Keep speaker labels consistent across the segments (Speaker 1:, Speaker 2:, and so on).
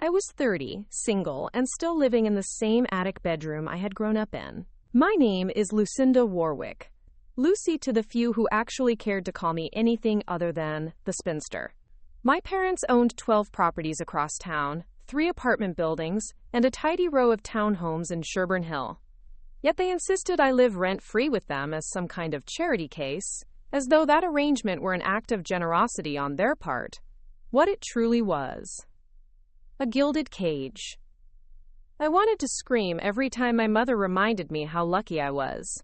Speaker 1: I was 30, single, and still living in the same attic bedroom I had grown up in. My name is Lucinda Warwick. Lucy to the few who actually cared to call me anything other than the spinster. My parents owned 12 properties across town, 3 apartment buildings, and a tidy row of townhomes in Sherburne Hill. Yet they insisted I live rent-free with them as some kind of charity case, as though that arrangement were an act of generosity on their part. What it truly was. A gilded cage. I wanted to scream every time my mother reminded me how lucky I was.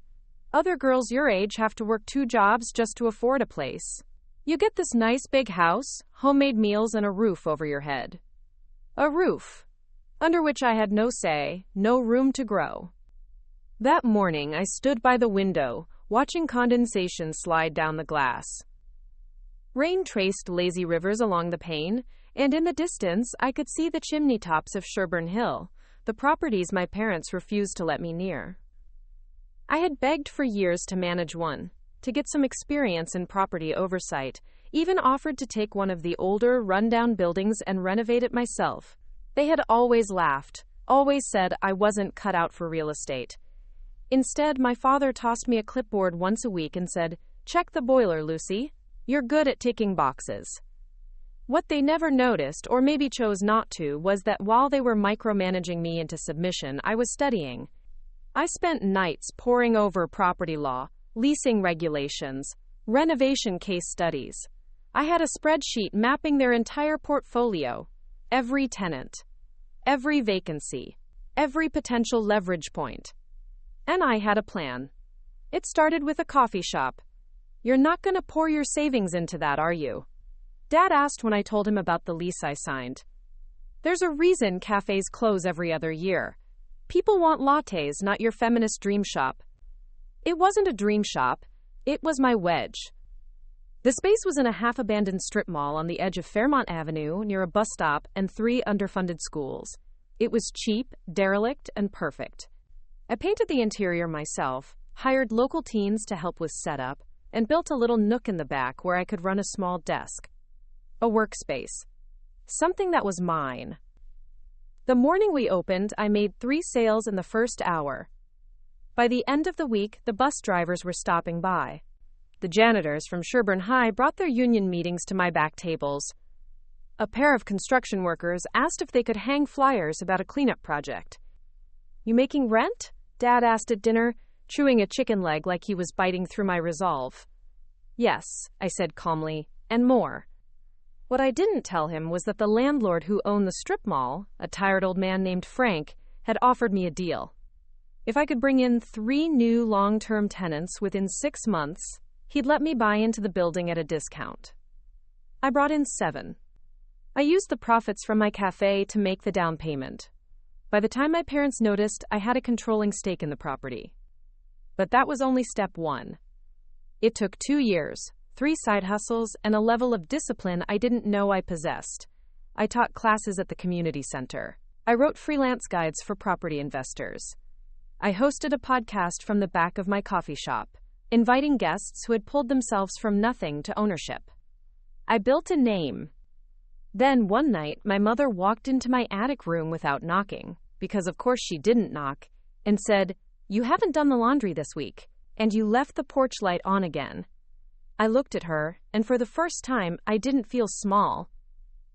Speaker 1: Other girls your age have to work 2 jobs just to afford a place. You get this nice big house, homemade meals, and a roof over your head. A roof, under which I had no say, no room to grow. That morning, I stood by the window, watching condensation slide down the glass. Rain traced lazy rivers along the pane, and in the distance, I could see the chimney tops of Sherburne Hill, the properties my parents refused to let me near. I had begged for years to manage one, to get some experience in property oversight, even offered to take one of the older, run-down buildings and renovate it myself. They had always laughed, always said I wasn't cut out for real estate. Instead, my father tossed me a clipboard once a week and said, "Check the boiler, Lucy. You're good at ticking boxes." What they never noticed, or maybe chose not to, was that while they were micromanaging me into submission, I was studying. I spent nights poring over property law, leasing regulations, renovation case studies. I had a spreadsheet mapping their entire portfolio, every tenant, every vacancy, every potential leverage point. And I had a plan. It started with a coffee shop. "You're not going to pour your savings into that, are you?" Dad asked when I told him about the lease I signed. "There's a reason cafes close every other year. People want lattes, not your feminist dream shop." It wasn't a dream shop. It was my wedge. The space was in a half-abandoned strip mall on the edge of Fairmont Avenue, near a bus stop and 3 underfunded schools. It was cheap, derelict, and perfect. I painted the interior myself, hired local teens to help with setup, and built a little nook in the back where I could run a small desk. A workspace. Something that was mine. The morning we opened, I made 3 sales in the first hour. By the end of the week, the bus drivers were stopping by. The janitors from Sherburne High brought their union meetings to my back tables. A pair of construction workers asked if they could hang flyers about a cleanup project. "You making rent?" Dad asked at dinner, chewing a chicken leg like he was biting through my resolve. "Yes," I said calmly, "and more." What I didn't tell him was that the landlord who owned the strip mall, a tired old man named Frank, had offered me a deal. If I could bring in 3 new long-term tenants within 6 months, he'd let me buy into the building at a discount. I brought in 7. I used the profits from my cafe to make the down payment. By the time my parents noticed, I had a controlling stake in the property. But that was only step 1. It took 2 years, 3 side hustles, and a level of discipline I didn't know I possessed. I taught classes at the community center. I wrote freelance guides for property investors. I hosted a podcast from the back of my coffee shop, inviting guests who had pulled themselves from nothing to ownership. I built a name. Then, one night, my mother walked into my attic room without knocking, because of course she didn't knock, and said, "You haven't done the laundry this week, and you left the porch light on again." I looked at her, and for the first time, I didn't feel small.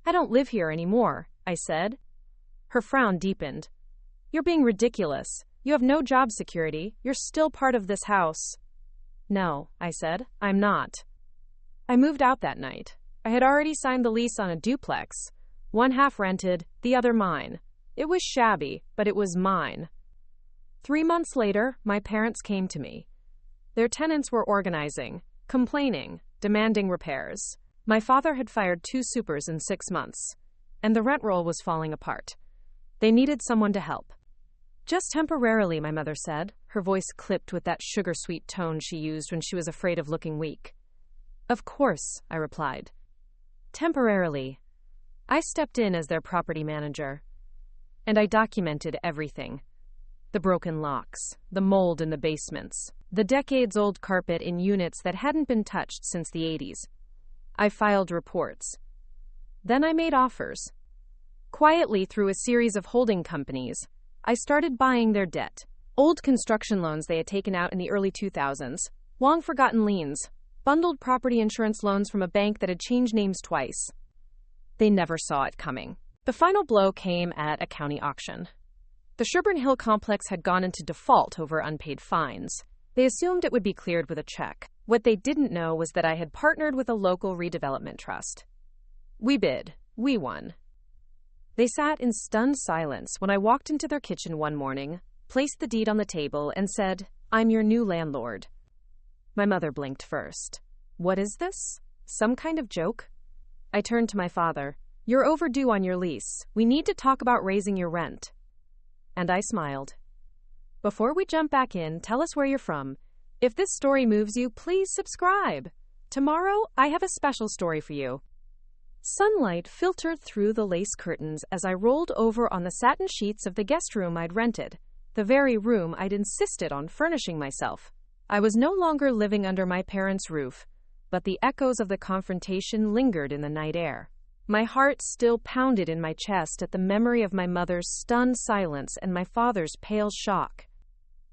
Speaker 1: "I don't live here anymore," I said. Her frown deepened. "You're being ridiculous. You have no job security. You're still part of this house." "No," I said, "I'm not." I moved out that night. I had already signed the lease on a duplex, one half rented, the other mine. It was shabby, but it was mine. 3 months later, my parents came to me. Their tenants were organizing, complaining, demanding repairs. My father had fired 2 supers in 6 months, and the rent roll was falling apart. They needed someone to help. "Just temporarily," my mother said, her voice clipped with that sugar-sweet tone she used when she was afraid of looking weak. "Of course," I replied. "Temporarily." I stepped in as their property manager, and I documented everything. The broken locks, the mold in the basements, the decades-old carpet in units that hadn't been touched since the 80s. I filed reports. Then I made offers. Quietly, through a series of holding companies, I started buying their debt. Old construction loans they had taken out in the early 2000s, long-forgotten liens, bundled property insurance loans from a bank that had changed names twice. They never saw it coming. The final blow came at a county auction. The Sherburne Hill complex had gone into default over unpaid fines. They assumed it would be cleared with a check. What they didn't know was that I had partnered with a local redevelopment trust. We bid. We won. They sat in stunned silence when I walked into their kitchen one morning, placed the deed on the table, and said, "I'm your new landlord." My mother blinked first. "What is this? Some kind of joke?" I turned to my father. "You're overdue on your lease. We need to talk about raising your rent." And I smiled. Before we jump back in, tell us where you're from. If this story moves you, please subscribe. Tomorrow, I have a special story for you. Sunlight filtered through the lace curtains as I rolled over on the satin sheets of the guest room I'd rented, the very room I'd insisted on furnishing myself. I was no longer living under my parents' roof, but the echoes of the confrontation lingered in the night air. My heart still pounded in my chest at the memory of my mother's stunned silence and my father's pale shock.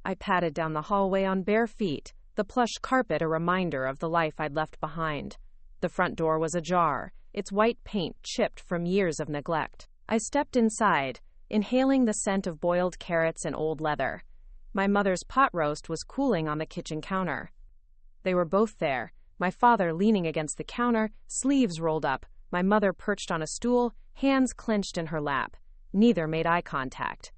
Speaker 1: I padded down the hallway on bare feet, the plush carpet a reminder of the life I'd left behind. The front door was ajar, its white paint chipped from years of neglect. I stepped inside, inhaling the scent of boiled carrots and old leather. My mother's pot roast was cooling on the kitchen counter. They were both there, my father leaning against the counter, sleeves rolled up, my mother perched on a stool, hands clenched in her lap. Neither made eye contact.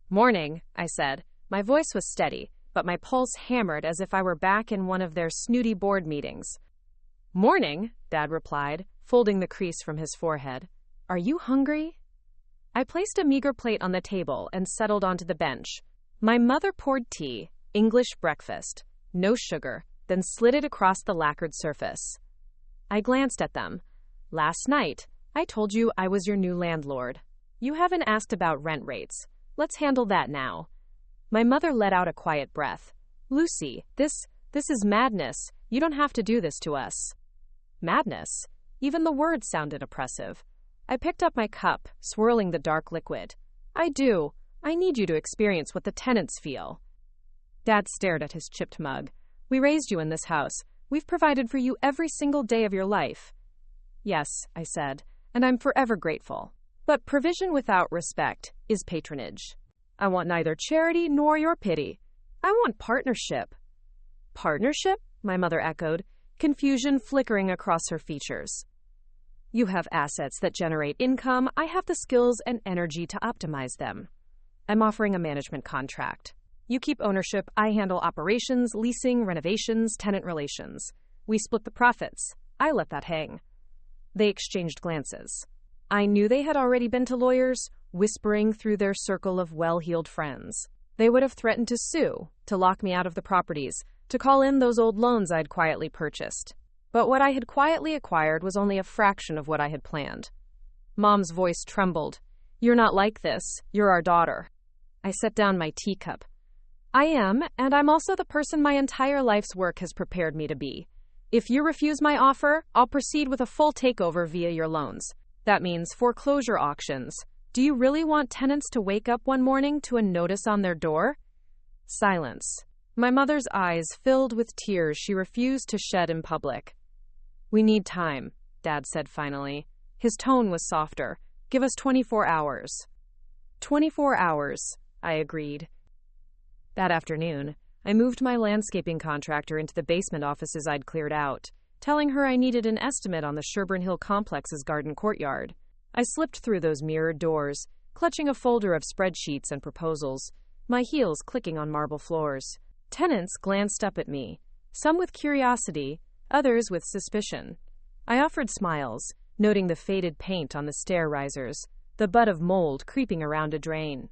Speaker 1: "Morning," I said. My voice was steady, but my pulse hammered as if I were back in one of their snooty board meetings. "Morning," Dad replied, folding the crease from his forehead. "Are you hungry?" I placed a meager plate on the table and settled onto the bench. My mother poured tea, English breakfast, no sugar, then slid it across the lacquered surface. I glanced at them. "Last night, I told you I was your new landlord. You haven't asked about rent rates. Let's handle that now." My mother let out a quiet breath. "Lucy, this is madness. You don't have to do this to us." Madness? Even the word sounded oppressive. I picked up my cup, swirling the dark liquid. "I do. I need you to experience what the tenants feel." Dad stared at his chipped mug. "We raised you in this house. We've provided for you every single day of your life." "Yes," I said, "and I'm forever grateful. But provision without respect is patronage. I want neither charity nor your pity. I want partnership." "Partnership?" my mother echoed, confusion flickering across her features. "You have assets that generate income. I have the skills and energy to optimize them. I'm offering a management contract. You keep ownership. I handle operations, leasing, renovations, tenant relations. We split the profits. I let that hang." They exchanged glances. I knew they had already been to lawyers, whispering through their circle of well-heeled friends. They would have threatened to sue, to lock me out of the properties, to call in those old loans I'd quietly purchased. But what I had quietly acquired was only a fraction of what I had planned. Mom's voice trembled. "You're not like this. You're our daughter." I set down my teacup. "I am, and I'm also the person my entire life's work has prepared me to be. If you refuse my offer, I'll proceed with a full takeover via your loans. That means foreclosure auctions. Do you really want tenants to wake up one morning to a notice on their door?" Silence. My mother's eyes filled with tears she refused to shed in public. "We need time," Dad said finally. His tone was softer. "Give us 24 hours. 24 hours, I agreed. That afternoon, I moved my landscaping contractor into the basement offices I'd cleared out, telling her I needed an estimate on the Sherburne Hill complex's garden courtyard. I slipped through those mirrored doors, clutching a folder of spreadsheets and proposals, my heels clicking on marble floors. Tenants glanced up at me, some with curiosity, others with suspicion. I offered smiles, noting the faded paint on the stair risers, the bud of mold creeping around a drain.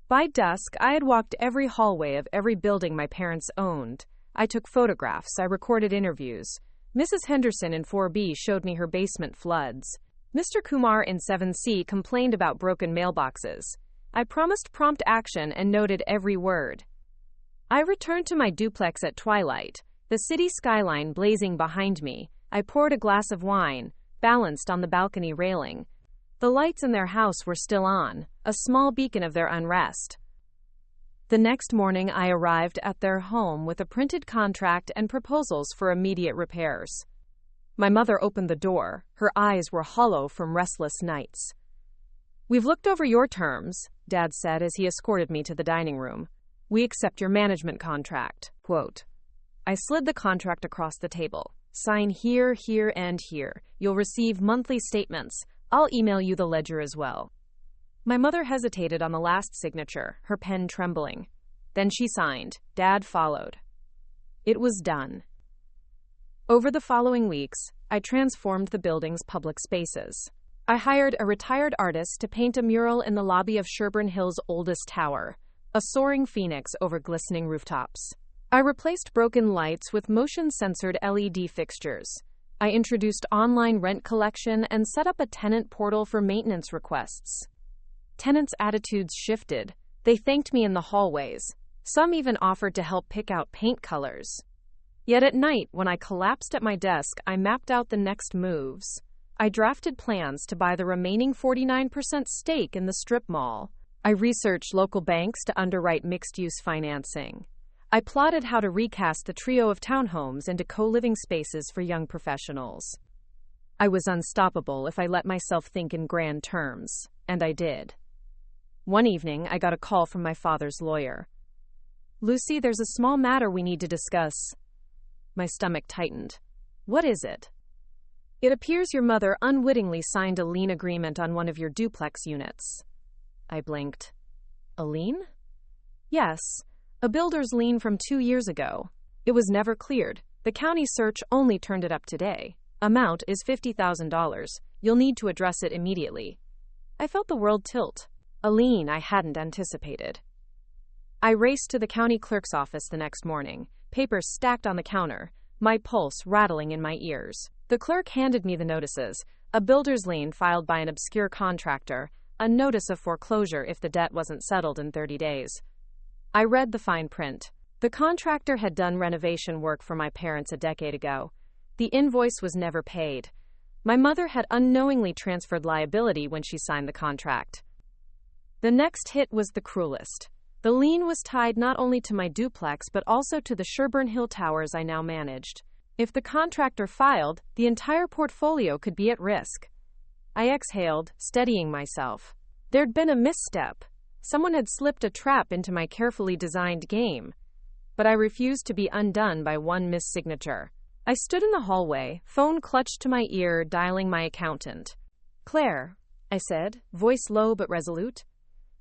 Speaker 1: By dusk, I had walked every hallway of every building my parents owned. I took photographs, I recorded interviews. Mrs. Henderson in 4B showed me her basement floods. Mr. Kumar in 7C complained about broken mailboxes. I promised prompt action and noted every word. I returned to my duplex at twilight, the city skyline blazing behind me. I poured a glass of wine, balanced on the balcony railing. The lights in their house were still on, a small beacon of their unrest. The next morning, I arrived at their home with a printed contract and proposals for immediate repairs. My mother opened the door. Her eyes were hollow from restless nights. "We've looked over your terms," Dad said as he escorted me to the dining room. "We accept your management contract." Quote. I slid the contract across the table. "Sign here, here, and here. You'll receive monthly statements. I'll email you the ledger as well." My mother hesitated on the last signature, her pen trembling. Then she signed. Dad followed. It was done. Over the following weeks, I transformed the building's public spaces. I hired a retired artist to paint a mural in the lobby of Sherburne Hill's oldest tower, a soaring phoenix over glistening rooftops. I replaced broken lights with motion-censored LED fixtures. I introduced online rent collection and set up a tenant portal for maintenance requests. Tenants' attitudes shifted. They thanked me in the hallways. Some even offered to help pick out paint colors. Yet at night, when I collapsed at my desk, I mapped out the next moves. I drafted plans to buy the remaining 49% stake in the strip mall. I researched local banks to underwrite mixed-use financing. I plotted how to recast the trio of townhomes into co-living spaces for young professionals. I was unstoppable if I let myself think in grand terms, and I did. One evening, I got a call from my father's lawyer. "Lucy, there's a small matter we need to discuss." My stomach tightened. "What is it?" "It appears your mother unwittingly signed a lien agreement on one of your duplex units." I blinked. "A lien?" "Yes, a builder's lien from 2 years ago. It was never cleared. The county search only turned it up today. Amount is $50,000. You'll need to address it immediately." I felt the world tilt. A lien I hadn't anticipated. I raced to the county clerk's office the next morning, papers stacked on the counter, my pulse rattling in my ears. The clerk handed me the notices: a builder's lien filed by an obscure contractor, a notice of foreclosure if the debt wasn't settled in 30 days. I read the fine print. The contractor had done renovation work for my parents a decade ago. The invoice was never paid. My mother had unknowingly transferred liability when she signed the contract. The next hit was the cruelest. The lien was tied not only to my duplex but also to the Sherburne Hill towers I now managed. If the contractor filed, the entire portfolio could be at risk. I exhaled, steadying myself. There'd been a misstep. Someone had slipped a trap into my carefully designed game. But I refused to be undone by one missignature. I stood in the hallway, phone clutched to my ear, dialing my accountant. "Claire," I said, voice low but resolute,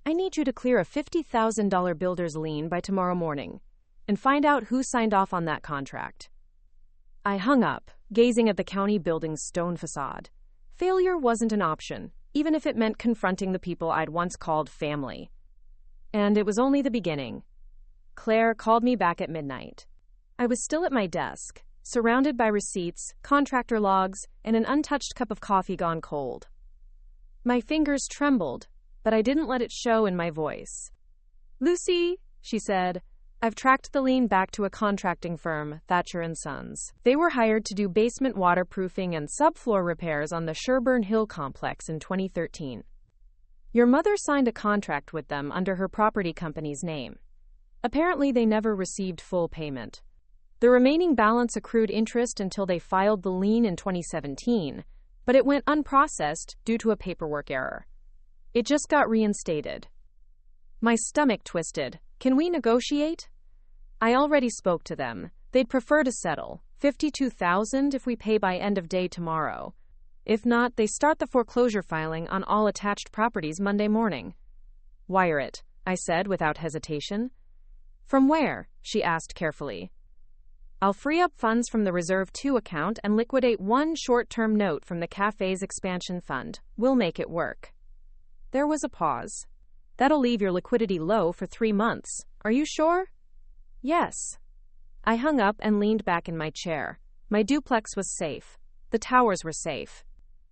Speaker 1: "I need you to clear a $50,000 builder's lien by tomorrow morning and find out who signed off on that contract." I hung up, gazing at the county building's stone facade. Failure wasn't an option, even if it meant confronting the people I'd once called family. And it was only the beginning. Claire called me back at midnight. I was still at my desk, surrounded by receipts, contractor logs, and an untouched cup of coffee gone cold. My fingers trembled, but I didn't let it show in my voice. "Lucy," she said, "I've tracked the lien back to a contracting firm, Thatcher & Sons. They were hired to do basement waterproofing and subfloor repairs on the Sherburne Hill complex in 2013. Your mother signed a contract with them under her property company's name. Apparently, they never received full payment. The remaining balance accrued interest until they filed the lien in 2017, but it went unprocessed due to a paperwork error. It just got reinstated." My stomach twisted. "Can we negotiate?" "I already spoke to them. They'd prefer to settle. $52,000 if we pay by end of day tomorrow. If not, they start the foreclosure filing on all attached properties Monday morning." "Wire it," I said without hesitation. "From where?" she asked carefully. "I'll free up funds from the Reserve 2 account and liquidate one short-term note from the cafe's expansion fund. We'll make it work." There was a pause. "That'll leave your liquidity low for 3 months. Are you sure?" "Yes." I hung up and leaned back in my chair. My duplex was safe. The towers were safe.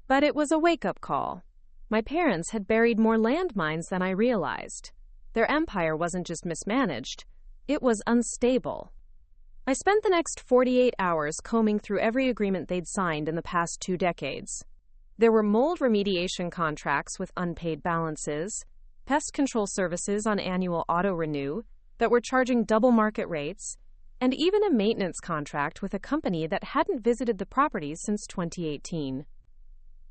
Speaker 1: But it was a wake-up call. My parents had buried more landmines than I realized. Their empire wasn't just mismanaged. It was unstable. I spent the next 48 hours combing through every agreement they'd signed in the past 2 decades. There were mold remediation contracts with unpaid balances, pest control services on annual auto-renew that were charging double market rates, and even a maintenance contract with a company that hadn't visited the properties since 2018.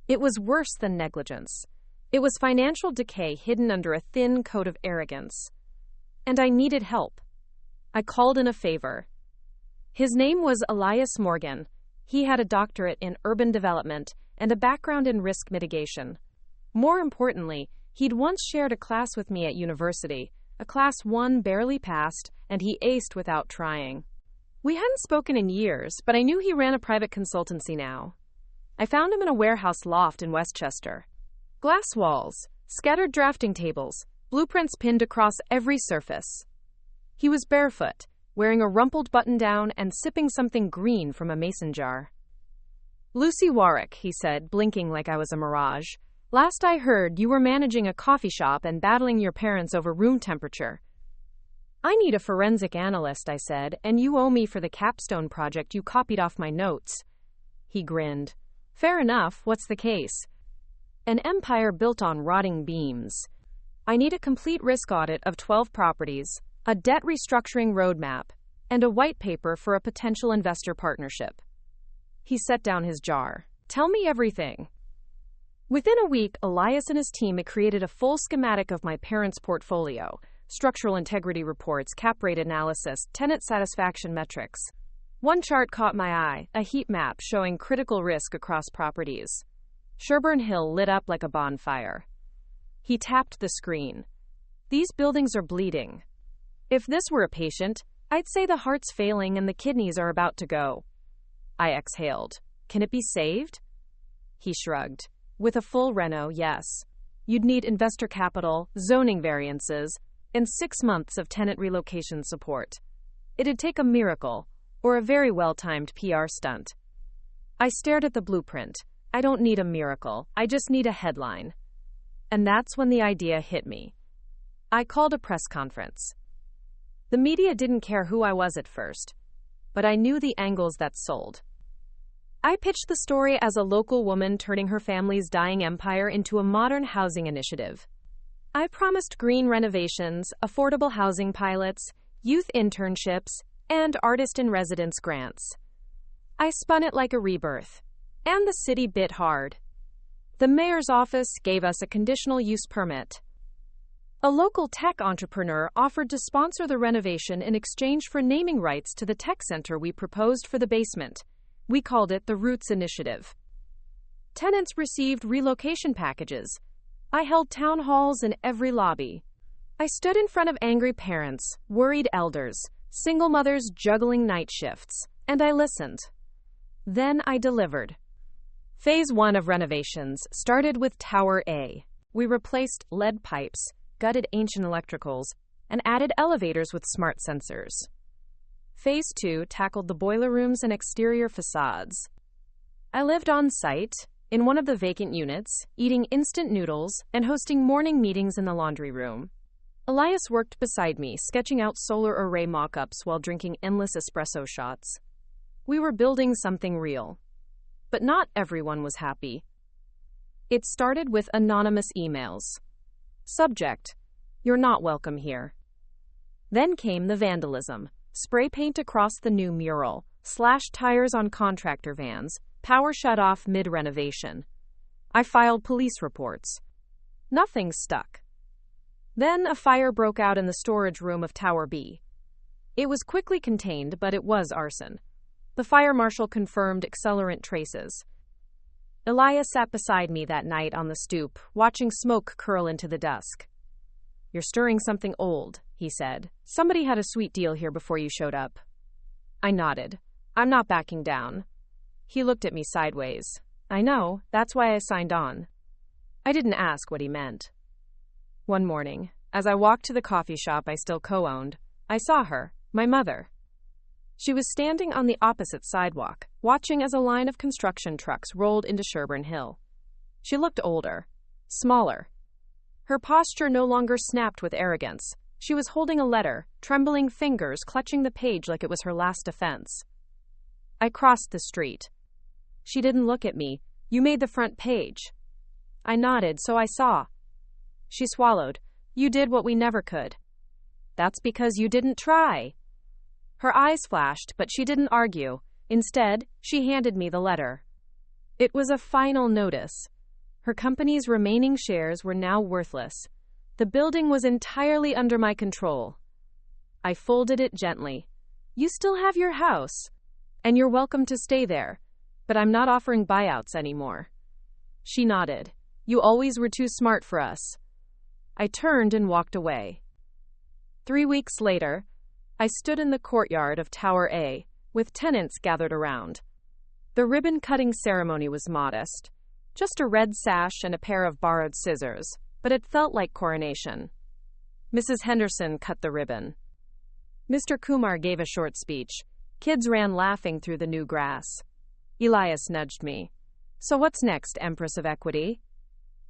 Speaker 1: It was worse than negligence. It was financial decay hidden under a thin coat of arrogance. And I needed help. I called in a favor. His name was Elias Morgan. He had a doctorate in urban development and a background in risk mitigation. More importantly, he'd once shared a class with me at university, a class one barely passed, and he aced without trying. We hadn't spoken in years, but I knew he ran a private consultancy now. I found him in a warehouse loft in Westchester. Glass walls, scattered drafting tables, blueprints pinned across every surface. He was barefoot, wearing a rumpled button-down and sipping something green from a mason jar. "Lucy Warwick," he said, blinking like I was a mirage. "Last I heard, you were managing a coffee shop and battling your parents over room temperature." "I need a forensic analyst," I said, "and you owe me for the capstone project you copied off my notes." He grinned. "Fair enough, what's the case?" "An empire built on rotting beams. I need a complete risk audit of 12 properties, a debt restructuring roadmap, and a white paper for a potential investor partnership." He set down his jar. "Tell me everything." Within a week, Elias and his team had created a full schematic of my parents' portfolio, structural integrity reports, cap rate analysis, tenant satisfaction metrics. One chart caught my eye, a heat map showing critical risk across properties. Sherburne Hill lit up like a bonfire. He tapped the screen. "These buildings are bleeding. If this were a patient, I'd say the heart's failing and the kidneys are about to go." I exhaled. "Can it be saved?" He shrugged. "With a full reno, yes. You'd need investor capital, zoning variances, and 6 months of tenant relocation support. It'd take a miracle, or a very well-timed PR stunt." I stared at the blueprint. I don't need a miracle, I just need a headline. And that's when the idea hit me. I called a press conference. The media didn't care who I was at first, but I knew the angles that sold. I pitched the story as a local woman turning her family's dying empire into a modern housing initiative. I promised green renovations, affordable housing pilots, youth internships, and artist-in-residence grants. I spun it like a rebirth, and the city bit hard. The mayor's office gave us a conditional use permit. A local tech entrepreneur offered to sponsor the renovation in exchange for naming rights to the tech center we proposed for the basement. We called it the Roots Initiative. Tenants received relocation packages. I held town halls in every lobby. I stood in front of angry parents, worried elders, single mothers juggling night shifts, and I listened. Then I delivered. Phase 1 of renovations started with Tower A. We replaced lead pipes, gutted ancient electricals, and added elevators with smart sensors. Phase 2 tackled the boiler rooms and exterior facades. I lived on site, in one of the vacant units, eating instant noodles and hosting morning meetings in the laundry room. Elias worked beside me, sketching out solar array mock-ups while drinking endless espresso shots. We were building something real. But not everyone was happy. It started with anonymous emails. Subject: "You're not welcome here." Then came the vandalism. Spray paint across the new mural, slashed tires on contractor vans, power shut off mid-renovation. I filed police reports. Nothing stuck. Then a fire broke out in the storage room of Tower B. It was quickly contained, but it was arson. The fire marshal confirmed accelerant traces. Elias sat beside me that night on the stoop, watching smoke curl into the dusk. "You're stirring something old," he said. "Somebody had a sweet deal here before you showed up." I nodded. "I'm not backing down." He looked at me sideways. "I know, that's why I signed on." I didn't ask what he meant. One morning, as I walked to the coffee shop I still co-owned, I saw her, my mother. She was standing on the opposite sidewalk, watching as a line of construction trucks rolled into Sherburne Hill. She looked older, smaller. Her posture no longer snapped with arrogance. She was holding a letter, trembling fingers clutching the page like it was her last defense. I crossed the street. She didn't look at me, You made the front page. I nodded, so I saw. She swallowed. You did what we never could. That's because you didn't try. Her eyes flashed, but she didn't argue. Instead, she handed me the letter. It was a final notice. Her company's remaining shares were now worthless. The building was entirely under my control. I folded it gently. You still have your house, and you're welcome to stay there, but I'm not offering buyouts anymore. She nodded. You always were too smart for us. I turned and walked away. 3 weeks later, I stood in the courtyard of Tower A, with tenants gathered around. The ribbon-cutting ceremony was modest, just a red sash and a pair of borrowed scissors, but it felt like coronation. Mrs. Henderson cut the ribbon. Mr. Kumar gave a short speech. Kids ran laughing through the new grass. Elias nudged me. So what's next, Empress of Equity?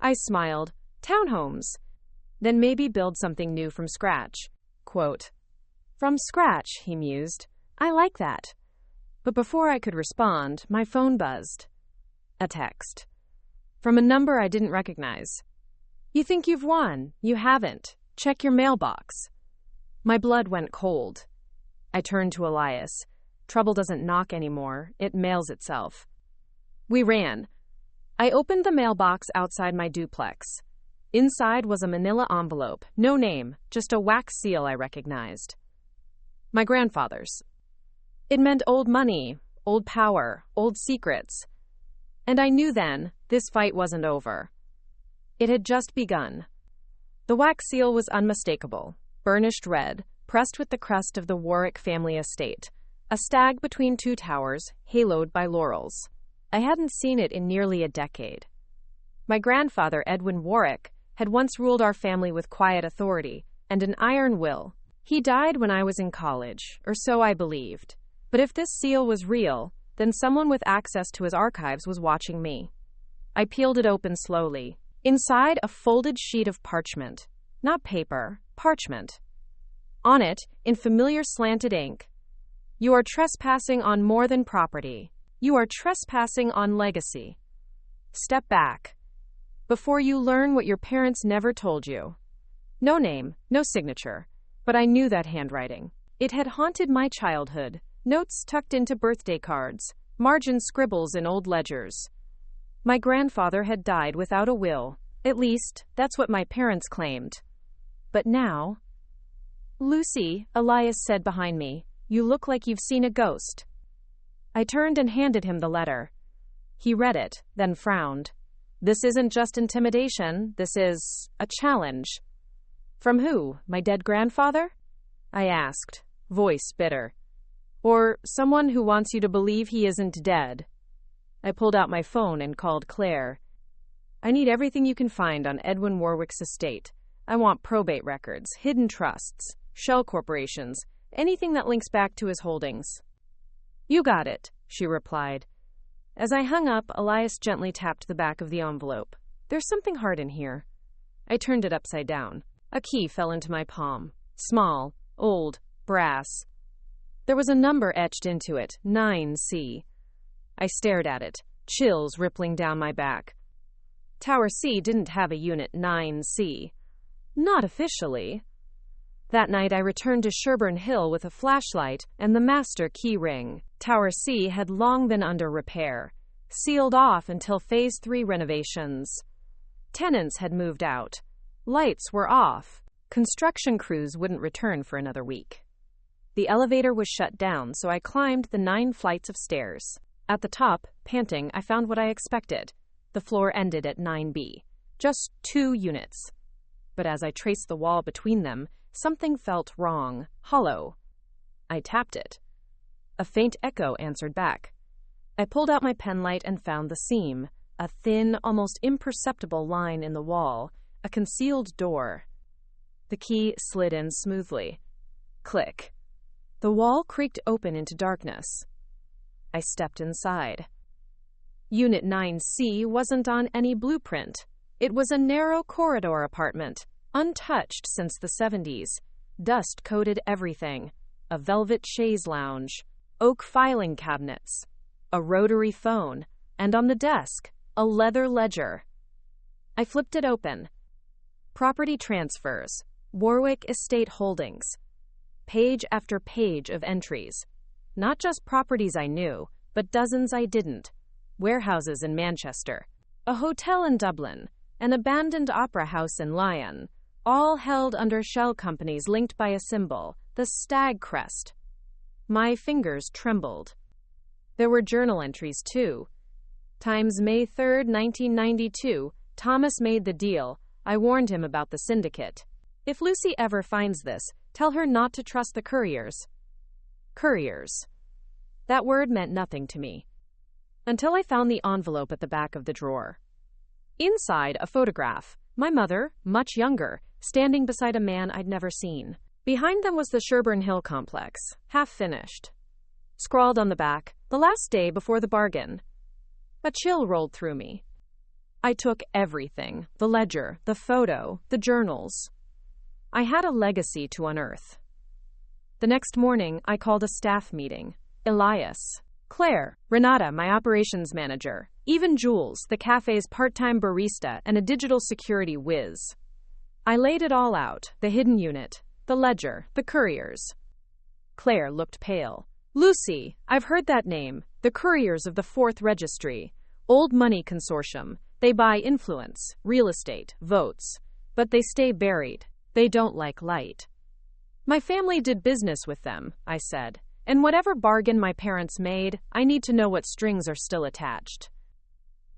Speaker 1: I smiled. Townhomes. Then maybe build something new from scratch. Quote. From scratch, he mused. I like that. But before I could respond, my phone buzzed. A text. From a number I didn't recognize. You think you've won. You haven't. Check your mailbox. My blood went cold. I turned to Elias. Trouble doesn't knock anymore. It mails itself. We ran. I opened the mailbox outside my duplex. Inside was a manila envelope. No name, just a wax seal I recognized. My grandfather's. It meant old money, old power, old secrets. And I knew then, this fight wasn't over. It had just begun. The wax seal was unmistakable, burnished red, pressed with the crest of the Warwick family estate, a stag between two towers, haloed by laurels. I hadn't seen it in nearly a decade. My grandfather, Edwin Warwick, had once ruled our family with quiet authority and an iron will. He died when I was in college, or so I believed. But if this seal was real, then someone with access to his archives was watching me. I peeled it open slowly. Inside, a folded sheet of parchment. Not paper, parchment. On it, in familiar slanted ink, you are trespassing on more than property. You are trespassing on legacy. Step back. Before you learn what your parents never told you. No name, no signature. But I knew that handwriting. It had haunted my childhood. Notes tucked into birthday cards, margin scribbles in old ledgers. My grandfather had died without a will. At least, that's what my parents claimed. But now... Lucy, Elias said behind me, you look like you've seen a ghost. I turned and handed him the letter. He read it, then frowned. This isn't just intimidation, this is a challenge. From who? My dead grandfather? I asked, voice bitter. Or someone who wants you to believe he isn't dead. I pulled out my phone and called Claire. I need everything you can find on Edwin Warwick's estate. I want probate records, hidden trusts, shell corporations, anything that links back to his holdings. You got it, she replied. As I hung up, Elias gently tapped the back of the envelope. There's something hard in here. I turned it upside down. A key fell into my palm. Small, old, brass. There was a number etched into it, 9C. I stared at it, chills rippling down my back. Tower C didn't have a unit 9C. Not officially. That night I returned to Sherburne Hill with a flashlight and the master key ring. Tower C had long been under repair, sealed off until Phase 3 renovations. Tenants had moved out. Lights were off. Construction crews wouldn't return for another week. The elevator was shut down, so I climbed the 9 flights of stairs. At the top, panting, I found what I expected. The floor ended at 9B. Just 2 units. But as I traced the wall between them, something felt wrong, hollow. I tapped it. A faint echo answered back. I pulled out my penlight and found the seam, a thin, almost imperceptible line in the wall, a concealed door. The key slid in smoothly. Click. The wall creaked open into darkness. I stepped inside. Unit 9C wasn't on any blueprint. It was a narrow corridor apartment, untouched since the 70s. Dust coated everything. A velvet chaise lounge, oak filing cabinets, a rotary phone, and on the desk, A leather ledger. I flipped it open. Property transfers. Warwick Estate Holdings. Page after page of entries. Not just properties I knew, but dozens I didn't. Warehouses in Manchester. A hotel in Dublin. An abandoned opera house in Lyon. All held under shell companies linked by a symbol, the stag crest. My fingers trembled. There were journal entries, too. Times May 3, 1992. Thomas made the deal. I warned him about the syndicate. If Lucy ever finds this, tell her not to trust the couriers. Couriers. That word meant nothing to me. Until I found the envelope at the back of the drawer. Inside, a photograph. My mother, much younger, standing beside a man I'd never seen. Behind them was the Sherburn Hill complex, half finished. Scrawled on the back, the last day before the bargain. A chill rolled through me. I took everything, the ledger, the photo, the journals. I had a legacy to unearth. The next morning, I called a staff meeting. Elias, Claire, Renata, my operations manager, even Jules, the cafe's part-time barista and a digital security whiz. I laid it all out, the hidden unit, the ledger, the couriers. Claire looked pale. Lucy, I've heard that name, the couriers of the 4th Registry. Old money consortium. They buy influence, real estate, votes. But they stay buried. They don't like light. My family did business with them, I said. And whatever bargain my parents made, I need to know what strings are still attached.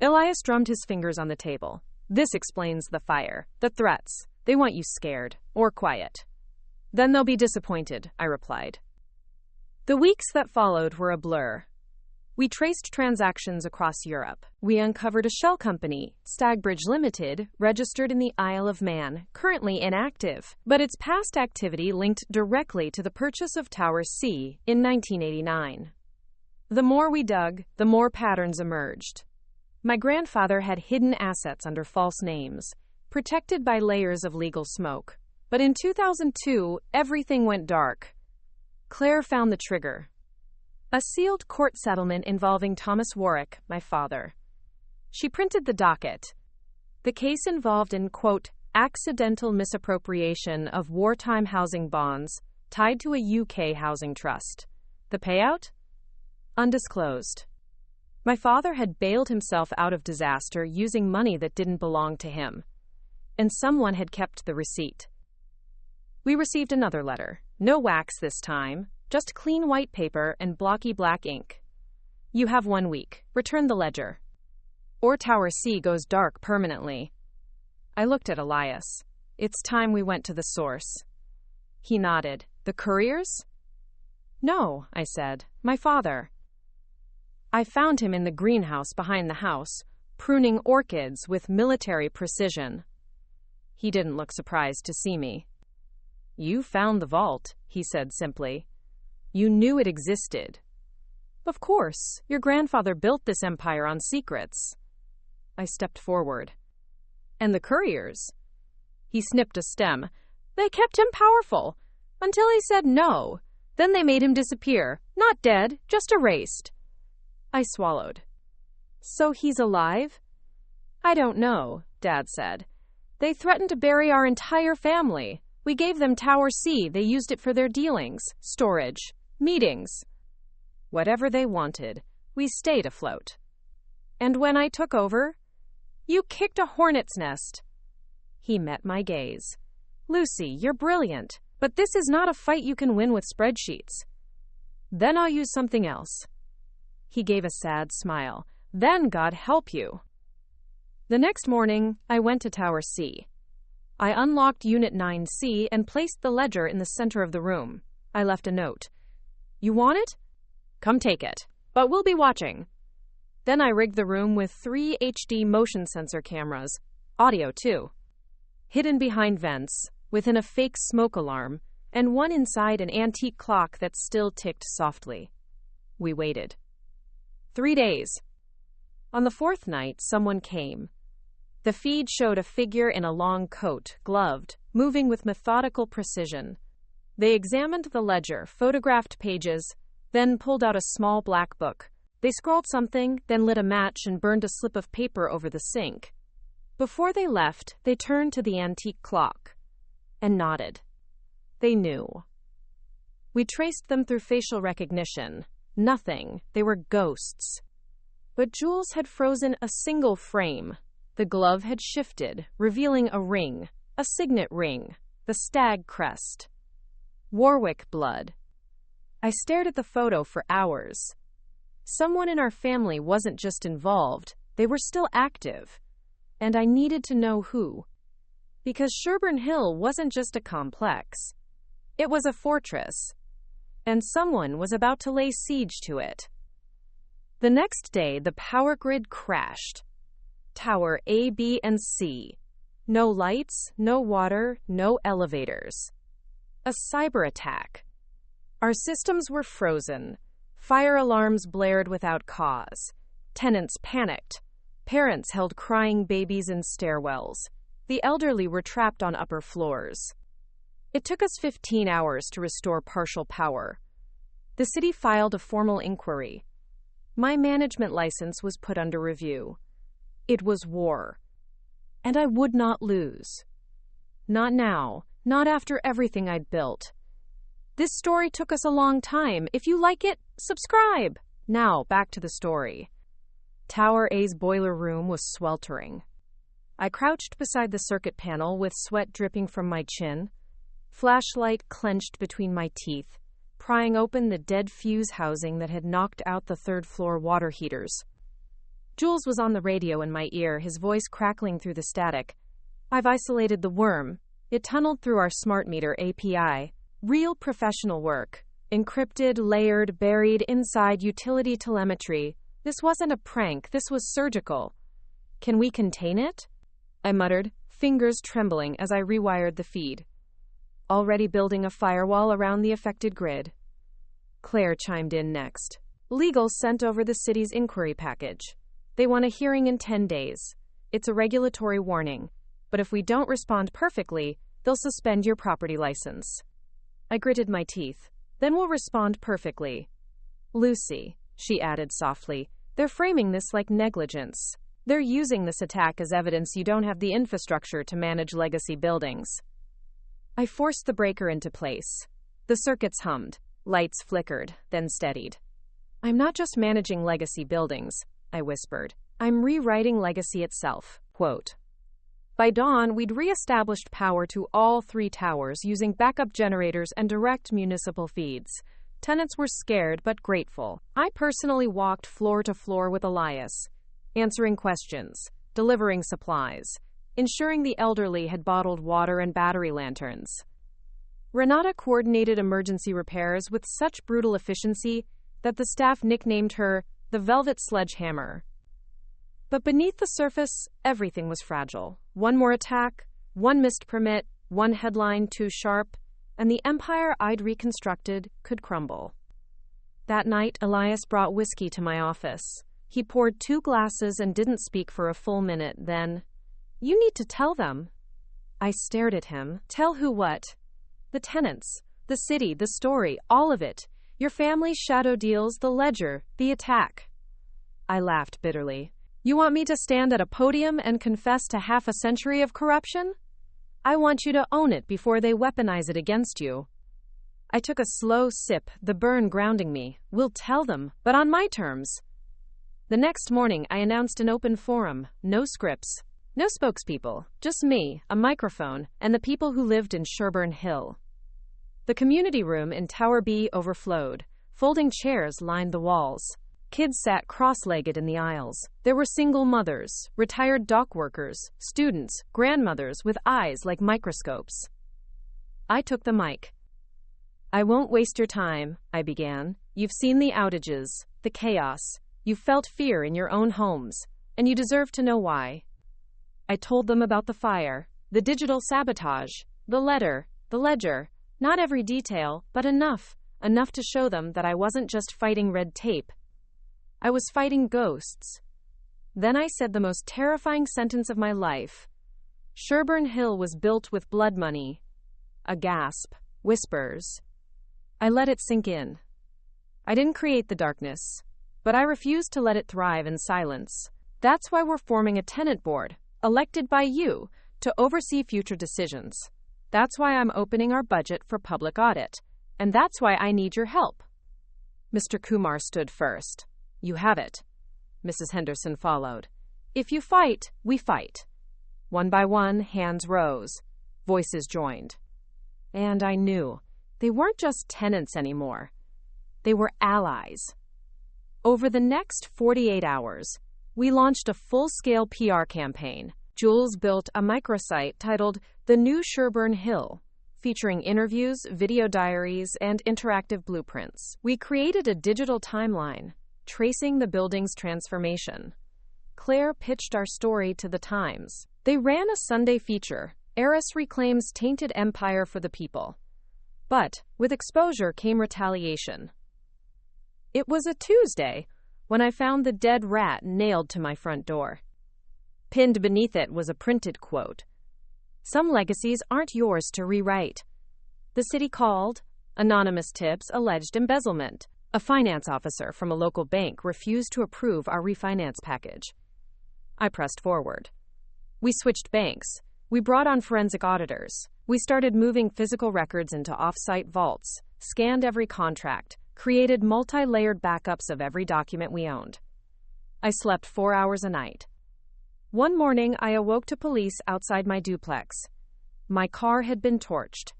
Speaker 1: Elias drummed his fingers on the table. This explains the fire, the threats. They want you scared, or quiet. Then they'll be disappointed, I replied. The weeks that followed were a blur. We traced transactions across Europe. We uncovered a shell company, Stagbridge Limited, registered in the Isle of Man, currently inactive, but its past activity linked directly to the purchase of Tower C in 1989. The more we dug, the more patterns emerged. My grandfather had hidden assets under false names, protected by layers of legal smoke. But in 2002, everything went dark. Claire found the trigger. A sealed court settlement involving Thomas Warwick, my father. She printed the docket. The case involved in, quote, accidental misappropriation of wartime housing bonds tied to a UK housing trust. The payout? Undisclosed. My father had bailed himself out of disaster using money that didn't belong to him. And someone had kept the receipt. We received another letter. No wax this time. Just clean white paper and blocky black ink. You have 1 week. Return the ledger. Or Tower C goes dark permanently. I looked at Elias. It's time we went to the source. He nodded. The couriers? No, I said. My father. I found him in the greenhouse behind the house, pruning orchids with military precision. He didn't look surprised to see me. You found the vault, he said simply. You knew it existed. Of course, your grandfather built this empire on secrets. I stepped forward. And the couriers? He snipped a stem. They kept him powerful, until he said no. Then they made him disappear. Not dead, just erased. I swallowed. So he's alive? I don't know, Dad said. They threatened to bury our entire family. We gave them Tower C. They used it for their dealings, storage, meetings. Whatever they wanted, we stayed afloat. And when I took over, you kicked a hornet's nest. He met my gaze. Lucy, you're brilliant, but this is not a fight you can win with spreadsheets. Then I'll use something else. He gave a sad smile. Then God help you. The next morning, I went to Tower C. I unlocked Unit 9C and placed the ledger in the center of the room. I left a note. You want it? Come take it. But we'll be watching. Then I rigged the room with 3 HD motion sensor cameras, audio too, hidden behind vents, within a fake smoke alarm, and one inside an antique clock that still ticked softly. We waited. 3 days. On the 4th night, someone came. The feed showed a figure in a long coat, gloved, moving with methodical precision. They examined the ledger, photographed pages, then pulled out a small black book. They scrawled something, then lit a match and burned a slip of paper over the sink. Before they left, they turned to the antique clock and nodded. They knew. We traced them through facial recognition. Nothing. They were ghosts. But Jules had frozen a single frame. The glove had shifted, revealing a ring, a signet ring, the stag crest. Warwick blood. I stared at the photo for hours. Someone in our family wasn't just involved, they were still active. And I needed to know who. Because Sherburne Hill wasn't just a complex. It was a fortress. And someone was about to lay siege to it. The next day, the power grid crashed. Tower A, B, and C. No lights, no water, no elevators. A cyber attack. Our systems were frozen. Fire alarms blared without cause. Tenants panicked. Parents held crying babies in stairwells. The elderly were trapped on upper floors. It took us 15 hours to restore partial power. The city filed a formal inquiry. My management license was put under review. It was war. And I would not lose. Not now, not after everything I'd built. This story took us a long time. If you like it, subscribe! Now, back to the story. Tower A's boiler room was sweltering. I crouched beside the circuit panel with sweat dripping from my chin, flashlight clenched between my teeth, prying open the dead fuse housing that had knocked out the third-floor water heaters. Jules was on the radio in my ear, his voice crackling through the static. I've isolated the worm. It tunneled through our smart meter API. Real professional work. Encrypted, layered, buried inside utility telemetry. This wasn't a prank, this was surgical. Can we contain it? I muttered, fingers trembling as I rewired the feed. Already building a firewall around the affected grid. Claire chimed in next. Legal sent over the city's inquiry package. They want a hearing in 10 days. It's a regulatory warning, but if we don't respond perfectly, they'll suspend your property license. I gritted my teeth. Then we'll respond perfectly. Lucy, she added softly, they're framing this like negligence. They're using this attack as evidence you don't have the infrastructure to manage legacy buildings. I forced the breaker into place. The circuits hummed. Lights flickered, then steadied. I'm not just managing legacy buildings, I whispered. I'm rewriting legacy itself. Quote. By dawn, we'd re-established power to all 3 towers using backup generators and direct municipal feeds. Tenants were scared but grateful. I personally walked floor to floor with Elias, answering questions, delivering supplies, ensuring the elderly had bottled water and battery lanterns. Renata coordinated emergency repairs with such brutal efficiency that the staff nicknamed her the Velvet Sledgehammer. But beneath the surface, everything was fragile. One more attack, one missed permit, one headline too sharp, and the empire I'd reconstructed could crumble. That night, Elias brought whiskey to my office. He poured 2 glasses and didn't speak for a full minute, then, "You need to tell them." I stared at him. Tell who what? The tenants, the city, the story, all of it. Your family's shadow deals, the ledger, the attack. I laughed bitterly. You want me to stand at a podium and confess to half a century of corruption? I want you to own it before they weaponize it against you. I took a slow sip, the burn grounding me. We'll tell them, but on my terms. The next morning, I announced an open forum. No scripts, no spokespeople, just me, a microphone, and the people who lived in Sherburne Hill. The community room in Tower B overflowed. Folding chairs lined the walls. Kids sat cross-legged in the aisles. There were single mothers, retired dock workers, students, grandmothers with eyes like microscopes. I took the mic. I won't waste your time, I began. You've seen the outages, the chaos. You've felt fear in your own homes, and you deserve to know why. I told them about the fire, the digital sabotage, the letter, the ledger. Not every detail, but enough to show them that I wasn't just fighting red tape. I was fighting ghosts. Then I said the most terrifying sentence of my life. Sherburne Hill was built with blood money. A gasp. Whispers. I let it sink in. I didn't create the darkness. but I refuse to let it thrive in silence. That's why we're forming a tenant board, elected by you, to oversee future decisions. That's why I'm opening our budget for public audit. And that's why I need your help. Mr. Kumar stood first. You have it. Mrs. Henderson followed. If you fight, we fight. One by one, hands rose. Voices joined. And I knew. They weren't just tenants anymore. They were allies. Over the next 48 hours, we launched a full-scale PR campaign. Jules built a microsite titled The New Sherburne Hill, featuring interviews, video diaries, and interactive blueprints. We created a digital timeline, tracing the building's transformation. Claire pitched our story to the Times. They ran a Sunday feature, Heiress Reclaims Tainted Empire for the People. But with exposure came retaliation. It was a Tuesday when I found the dead rat nailed to my front door. Pinned beneath it was a printed quote. Some legacies aren't yours to rewrite. The city called. Anonymous tips alleged embezzlement. A finance officer from a local bank refused to approve our refinance package. I pressed forward. We switched banks. We brought on forensic auditors. We started moving physical records into off-site vaults, scanned every contract, created multi-layered backups of every document we owned. I slept 4 hours a night. One morning, I awoke to police outside my duplex. My car had been torched.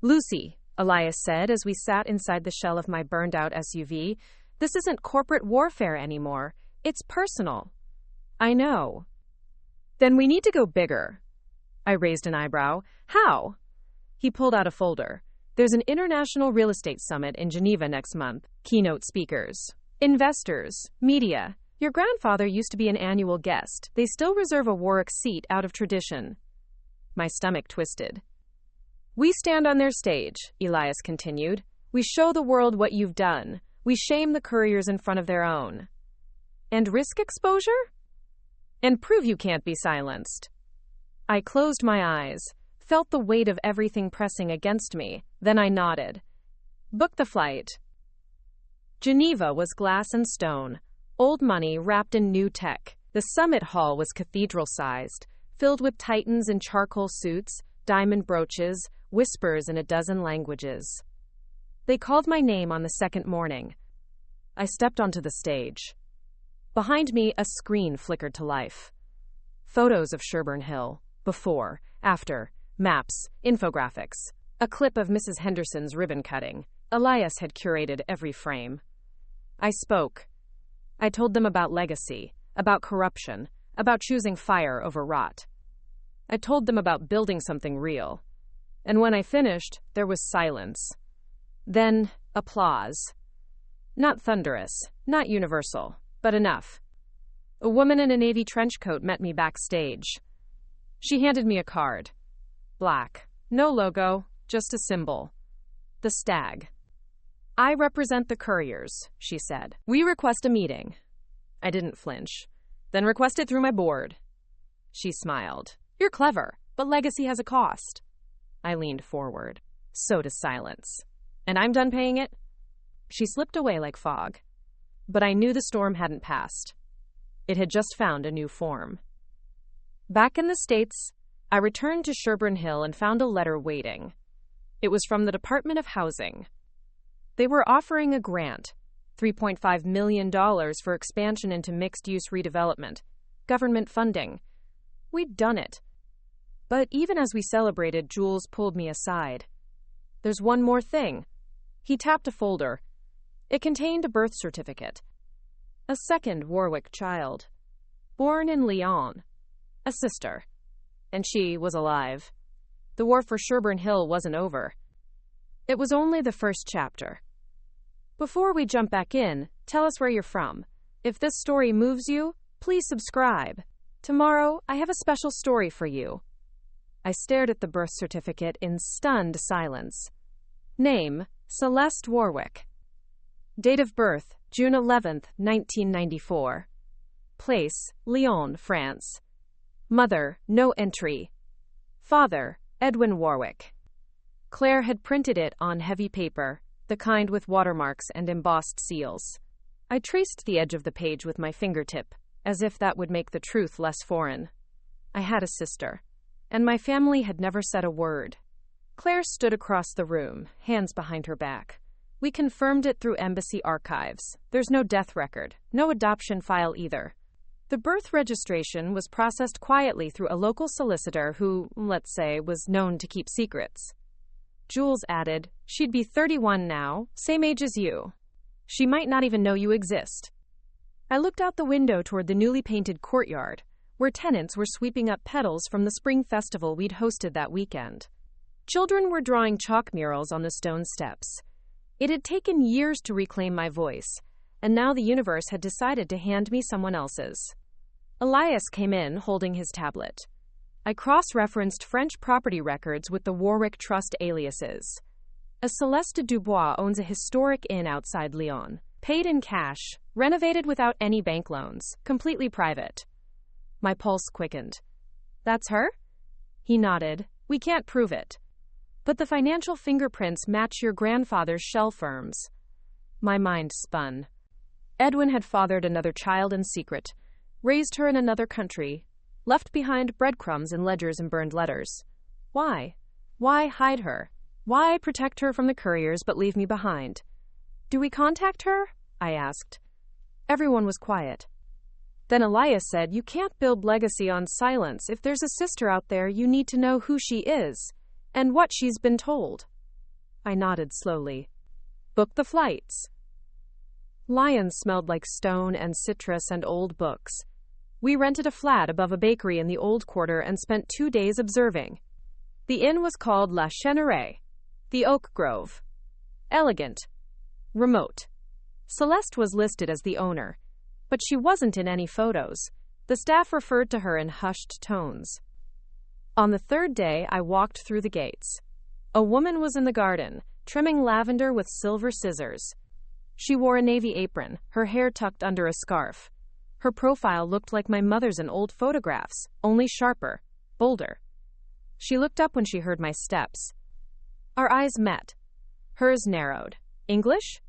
Speaker 1: Lucy, Elias said as we sat inside the shell of my burned-out SUV, this isn't corporate warfare anymore. It's personal. I know. Then we need to go bigger. I raised an eyebrow. How? He pulled out a folder. There's an international real estate summit in Geneva next month. Keynote speakers, investors, media. Your grandfather used to be an annual guest. They still reserve a Warwick seat out of tradition. My stomach twisted. We stand on their stage, Elias continued. We show the world what you've done. We shame the couriers in front of their own. And risk exposure? And prove you can't be silenced. I closed my eyes, felt the weight of everything pressing against me. Then I nodded. Book the flight. Geneva was glass and stone. Old money wrapped in new tech. The summit hall was cathedral-sized, filled with titans in charcoal suits, diamond brooches, whispers in a dozen languages. They called my name on the second morning. I stepped onto the stage. Behind me, a screen flickered to life. Photos of Sherburne Hill, before, after, maps, infographics. A clip of Mrs. Henderson's ribbon cutting. Elias had curated every frame. I spoke. I told them about legacy, about corruption, about choosing fire over rot. I told them about building something real. And when I finished, there was silence. Then, applause. Not thunderous, not universal, but enough. A woman in a navy trench coat met me backstage. She handed me a card. Black. No logo, just a symbol. The stag. I represent the couriers, she said. We request a meeting. I didn't flinch. Then request it through my board. She smiled. You're clever, but legacy has a cost. I leaned forward. So does silence. And I'm done paying it? She slipped away like fog. But I knew the storm hadn't passed. It had just found a new form. Back in the States, I returned to Sherburne Hill and found a letter waiting. It was from the Department of Housing. They were offering a grant, $3.5 million for expansion into mixed-use redevelopment, government funding. We'd done it. But even as we celebrated, Jules pulled me aside. There's one more thing. He tapped a folder. It contained a birth certificate. A second Warwick child. Born in Lyon. A sister. And she was alive. The war for Sherburne Hill wasn't over. It was only the first chapter. Before we jump back in, tell us where you're from. If this story moves you, please subscribe. Tomorrow, I have a special story for you. I stared at the birth certificate in stunned silence. Name, Celeste Warwick. Date of birth, June 11th, 1994. Place, Lyon, France. Mother, no entry. Father, Edwin Warwick. Claire had printed it on heavy paper, the kind with watermarks and embossed seals. I traced the edge of the page with my fingertip, as if that would make the truth less foreign. I had a sister, and my family had never said a word. Claire stood across the room, hands behind her back. We confirmed it through embassy archives. There's no death record, no adoption file either. The birth registration was processed quietly through a local solicitor who, let's say, was known to keep secrets. Jules added, she'd be 31 now, same age as you. She might not even know you exist. I looked out the window toward the newly painted courtyard, where tenants were sweeping up petals from the spring festival we'd hosted that weekend. Children were drawing chalk murals on the stone steps. It had taken years to reclaim my voice, and now the universe had decided to hand me someone else's. Elias came in holding his tablet. I cross-referenced French property records with the Warwick Trust aliases. A Celeste Dubois owns a historic inn outside Lyon, paid in cash, renovated without any bank loans, completely private. My pulse quickened. That's her? He nodded. We can't prove it. But the financial fingerprints match your grandfather's shell firms. My mind spun. Edwin had fathered another child in secret, raised her in another country, left behind breadcrumbs in ledgers and burned letters. Why? Why hide her? Why protect her from the couriers but leave me behind? Do we contact her? I asked. Everyone was quiet. Then Elias said, you can't build legacy on silence. If there's a sister out there, you need to know who she is and what she's been told. I nodded slowly. Book the flights. Lyon smelled like stone and citrus and old books. We rented a flat above a bakery in the old quarter and spent 2 days observing. The inn was called La Chêneraie, the Oak Grove. Elegant. Remote. Celeste was listed as the owner, but she wasn't in any photos. The staff referred to her in hushed tones. On the third day, I walked through the gates. A woman was in the garden, trimming lavender with silver scissors. She wore a navy apron, her hair tucked under a scarf. Her profile looked like my mother's in old photographs, only sharper, bolder. She looked up when she heard my steps. Our eyes met. Hers narrowed. English?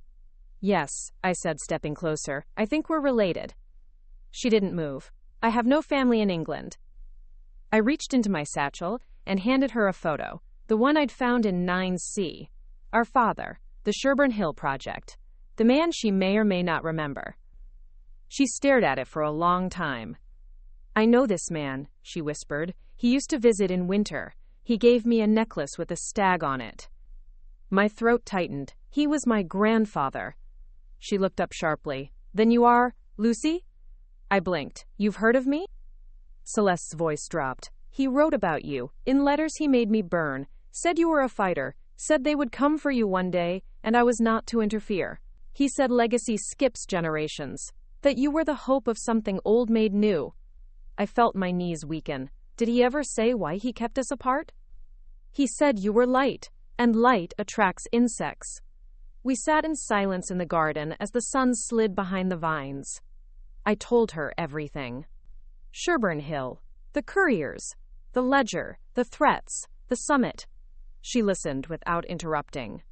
Speaker 1: Yes, I said, stepping closer. I think we're related. She didn't move. I have no family in England. I reached into my satchel and handed her a photo, the one I'd found in 9C. Our father, the Sherburne Hill Project, the man she may or may not remember. She stared at it for a long time. I know this man, she whispered. He used to visit in winter. He gave me a necklace with a stag on it. My throat tightened. He was my grandfather. She looked up sharply. Then you are Lucy? I blinked. You've heard of me? Celeste's voice dropped. He wrote about you. In letters he made me burn. Said you were a fighter. Said they would come for you one day, and I was not to interfere. He said legacy skips generations. That you were the hope of something old made new. I felt my knees weaken. Did he ever say why he kept us apart? He said you were light, and light attracts insects. We sat in silence in the garden as the sun slid behind the vines. I told her everything. Sherburne Hill, the couriers, the ledger, the threats, the summit. She listened without interrupting.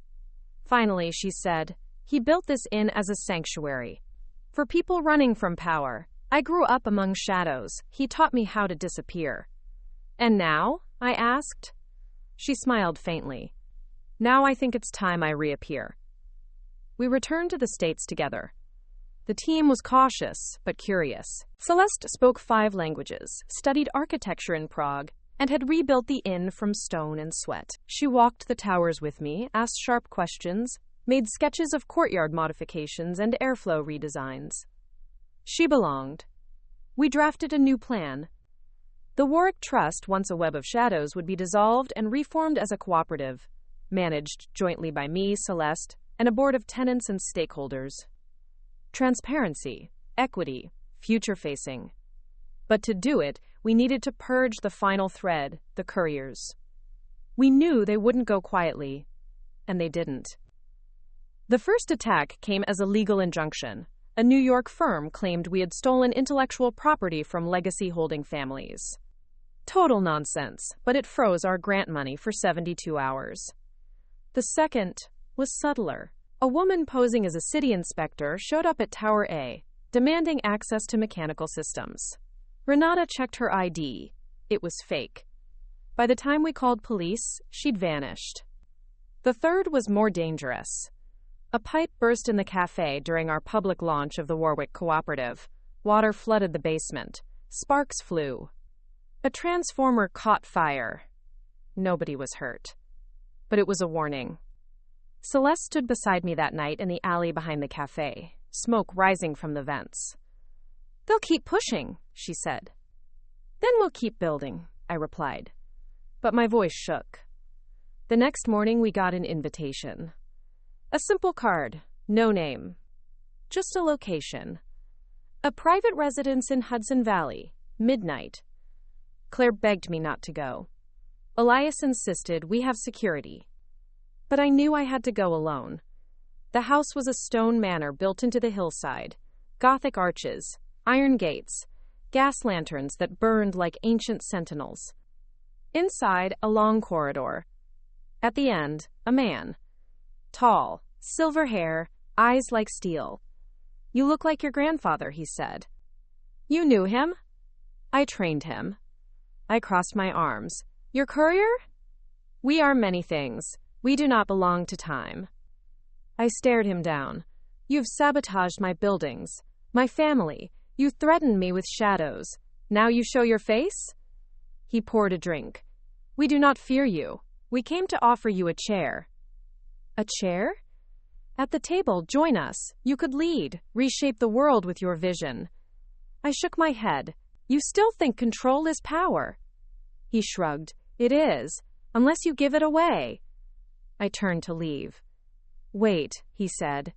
Speaker 1: Finally, she said, he built this inn as a sanctuary. For people running from power. I grew up among shadows. He taught me how to disappear. And now? I asked. She smiled faintly. Now I think it's time I reappear. We returned to the States together. The team was cautious, but curious. Celeste spoke 5 languages, studied architecture in Prague, and had rebuilt the inn from stone and sweat. She walked the towers with me, asked sharp questions, made sketches of courtyard modifications and airflow redesigns. She belonged. We drafted a new plan. The Warwick Trust, once a web of shadows, would be dissolved and reformed as a cooperative, managed jointly by me, Celeste, and a board of tenants and stakeholders. Transparency, equity, future-facing. But to do it, we needed to purge the final thread, the couriers. We knew they wouldn't go quietly, and they didn't. The first attack came as a legal injunction. A New York firm claimed we had stolen intellectual property from legacy holding families. Total nonsense, but it froze our grant money for 72 hours. The second was subtler. A woman posing as a city inspector showed up at Tower A, demanding access to mechanical systems. Renata checked her ID. It was fake. By the time we called police, she'd vanished. The third was more dangerous. A pipe burst in the cafe during our public launch of the Warwick Cooperative. Water flooded the basement. Sparks flew. A transformer caught fire. Nobody was hurt. But it was a warning. Celeste stood beside me that night in the alley behind the cafe, smoke rising from the vents. "They'll keep pushing," she said. "Then we'll keep building," I replied. But my voice shook. The next morning we got an invitation. A simple card, no name. Just a location. A private residence in Hudson Valley, midnight. Claire begged me not to go. Elias insisted we have security. But I knew I had to go alone. The house was a stone manor built into the hillside. Gothic arches, iron gates, gas lanterns that burned like ancient sentinels. Inside, a long corridor. At the end, a man. Tall, silver hair, eyes like steel. "You look like your grandfather," he said. "You knew him?" "I trained him." I crossed my arms. "Your courier?" "We are many things. We do not belong to time." I stared him down. "You've sabotaged my buildings, my family. You threatened me with shadows. Now you show your face?" He poured a drink. "We do not fear you. We came to offer you a chair." "A chair?" "At the table, join us. You could lead, reshape the world with your vision." I shook my head. "You still think control is power?" He shrugged. "It is, unless you give it away." I turned to leave. "Wait," he said.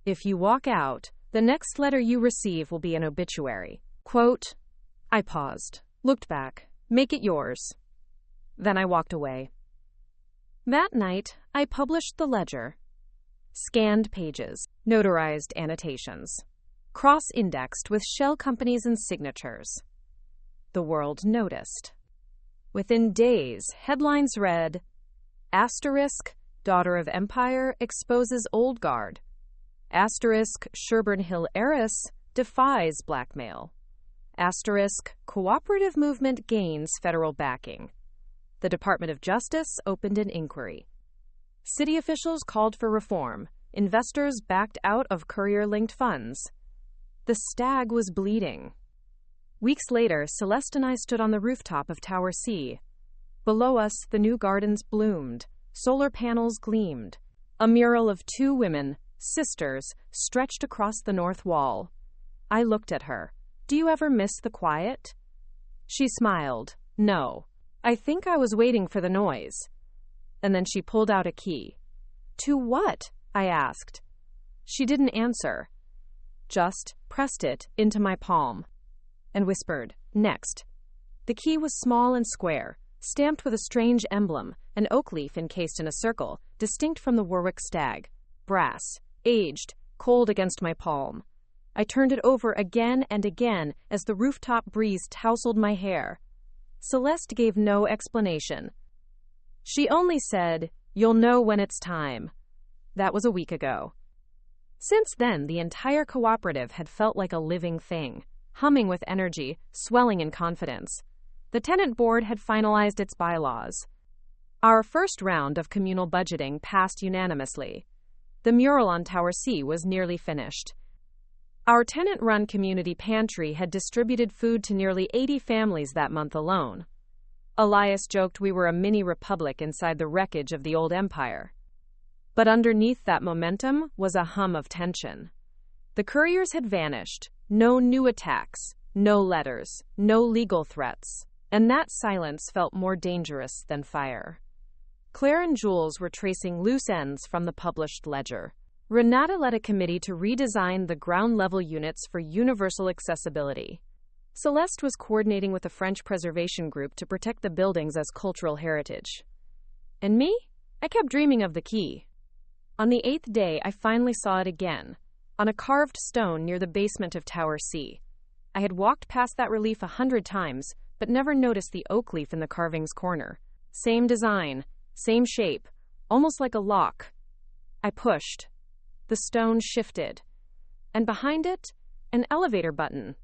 Speaker 1: "If you walk out, the next letter you receive will be an obituary. Quote." I paused, looked back. "Make it yours." Then I walked away. That night, I published the ledger. Scanned pages, notarized annotations, cross-indexed with shell companies and signatures. The world noticed. Within days, headlines read, Asterisk, daughter of empire, exposes old guard. Asterisk, Sherburne Hill heiress, defies blackmail. Asterisk, cooperative movement gains federal backing. The Department of Justice opened an inquiry. City officials called for reform. Investors backed out of courier-linked funds. The stag was bleeding. Weeks later, Celeste and I stood on the rooftop of Tower C. Below us, the new gardens bloomed. Solar panels gleamed. A mural of two women, sisters, stretched across the north wall. I looked at her. "Do you ever miss the quiet?" She smiled. "No. I think I was waiting for the noise." And then she pulled out a key. "To what?" I asked. She didn't answer. Just pressed it into my palm and whispered, "Next." The key was small and square, stamped with a strange emblem, an oak leaf encased in a circle, distinct from the Warwick stag. Brass, aged, cold against my palm. I turned it over again and again as the rooftop breeze tousled my hair. Celeste gave no explanation. She only said, "You'll know when it's time." That was a week ago. Since then, the entire cooperative had felt like a living thing, humming with energy, swelling in confidence. The tenant board had finalized its bylaws. Our first round of communal budgeting passed unanimously. The mural on Tower C was nearly finished. Our tenant-run community pantry had distributed food to nearly 80 families that month alone. Elias joked we were a mini republic inside the wreckage of the old empire. But underneath that momentum was a hum of tension. The couriers had vanished. No new attacks, no letters, no legal threats. And that silence felt more dangerous than fire. Claire and Jules were tracing loose ends from the published ledger. Renata led a committee to redesign the ground-level units for universal accessibility. Celeste was coordinating with a French preservation group to protect the buildings as cultural heritage. And me? I kept dreaming of the key. On the 8th day, I finally saw it again, on a carved stone near the basement of Tower C. I had walked past that relief 100 times, but never noticed the oak leaf in the carving's corner. Same design, same shape, almost like a lock. I pushed. The stone shifted, and behind it, an elevator button.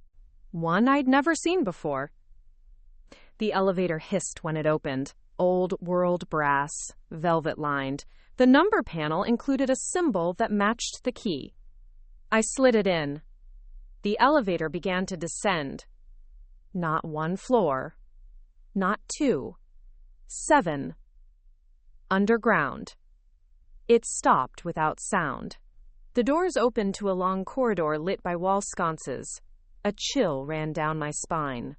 Speaker 1: One I'd never seen before. The elevator hissed when it opened. Old world brass, velvet-lined. The number panel included a symbol that matched the key. I slid it in. The elevator began to descend. Not one floor. Not two. 7. Underground. It stopped without sound. The doors opened to a long corridor lit by wall sconces. A chill ran down my spine.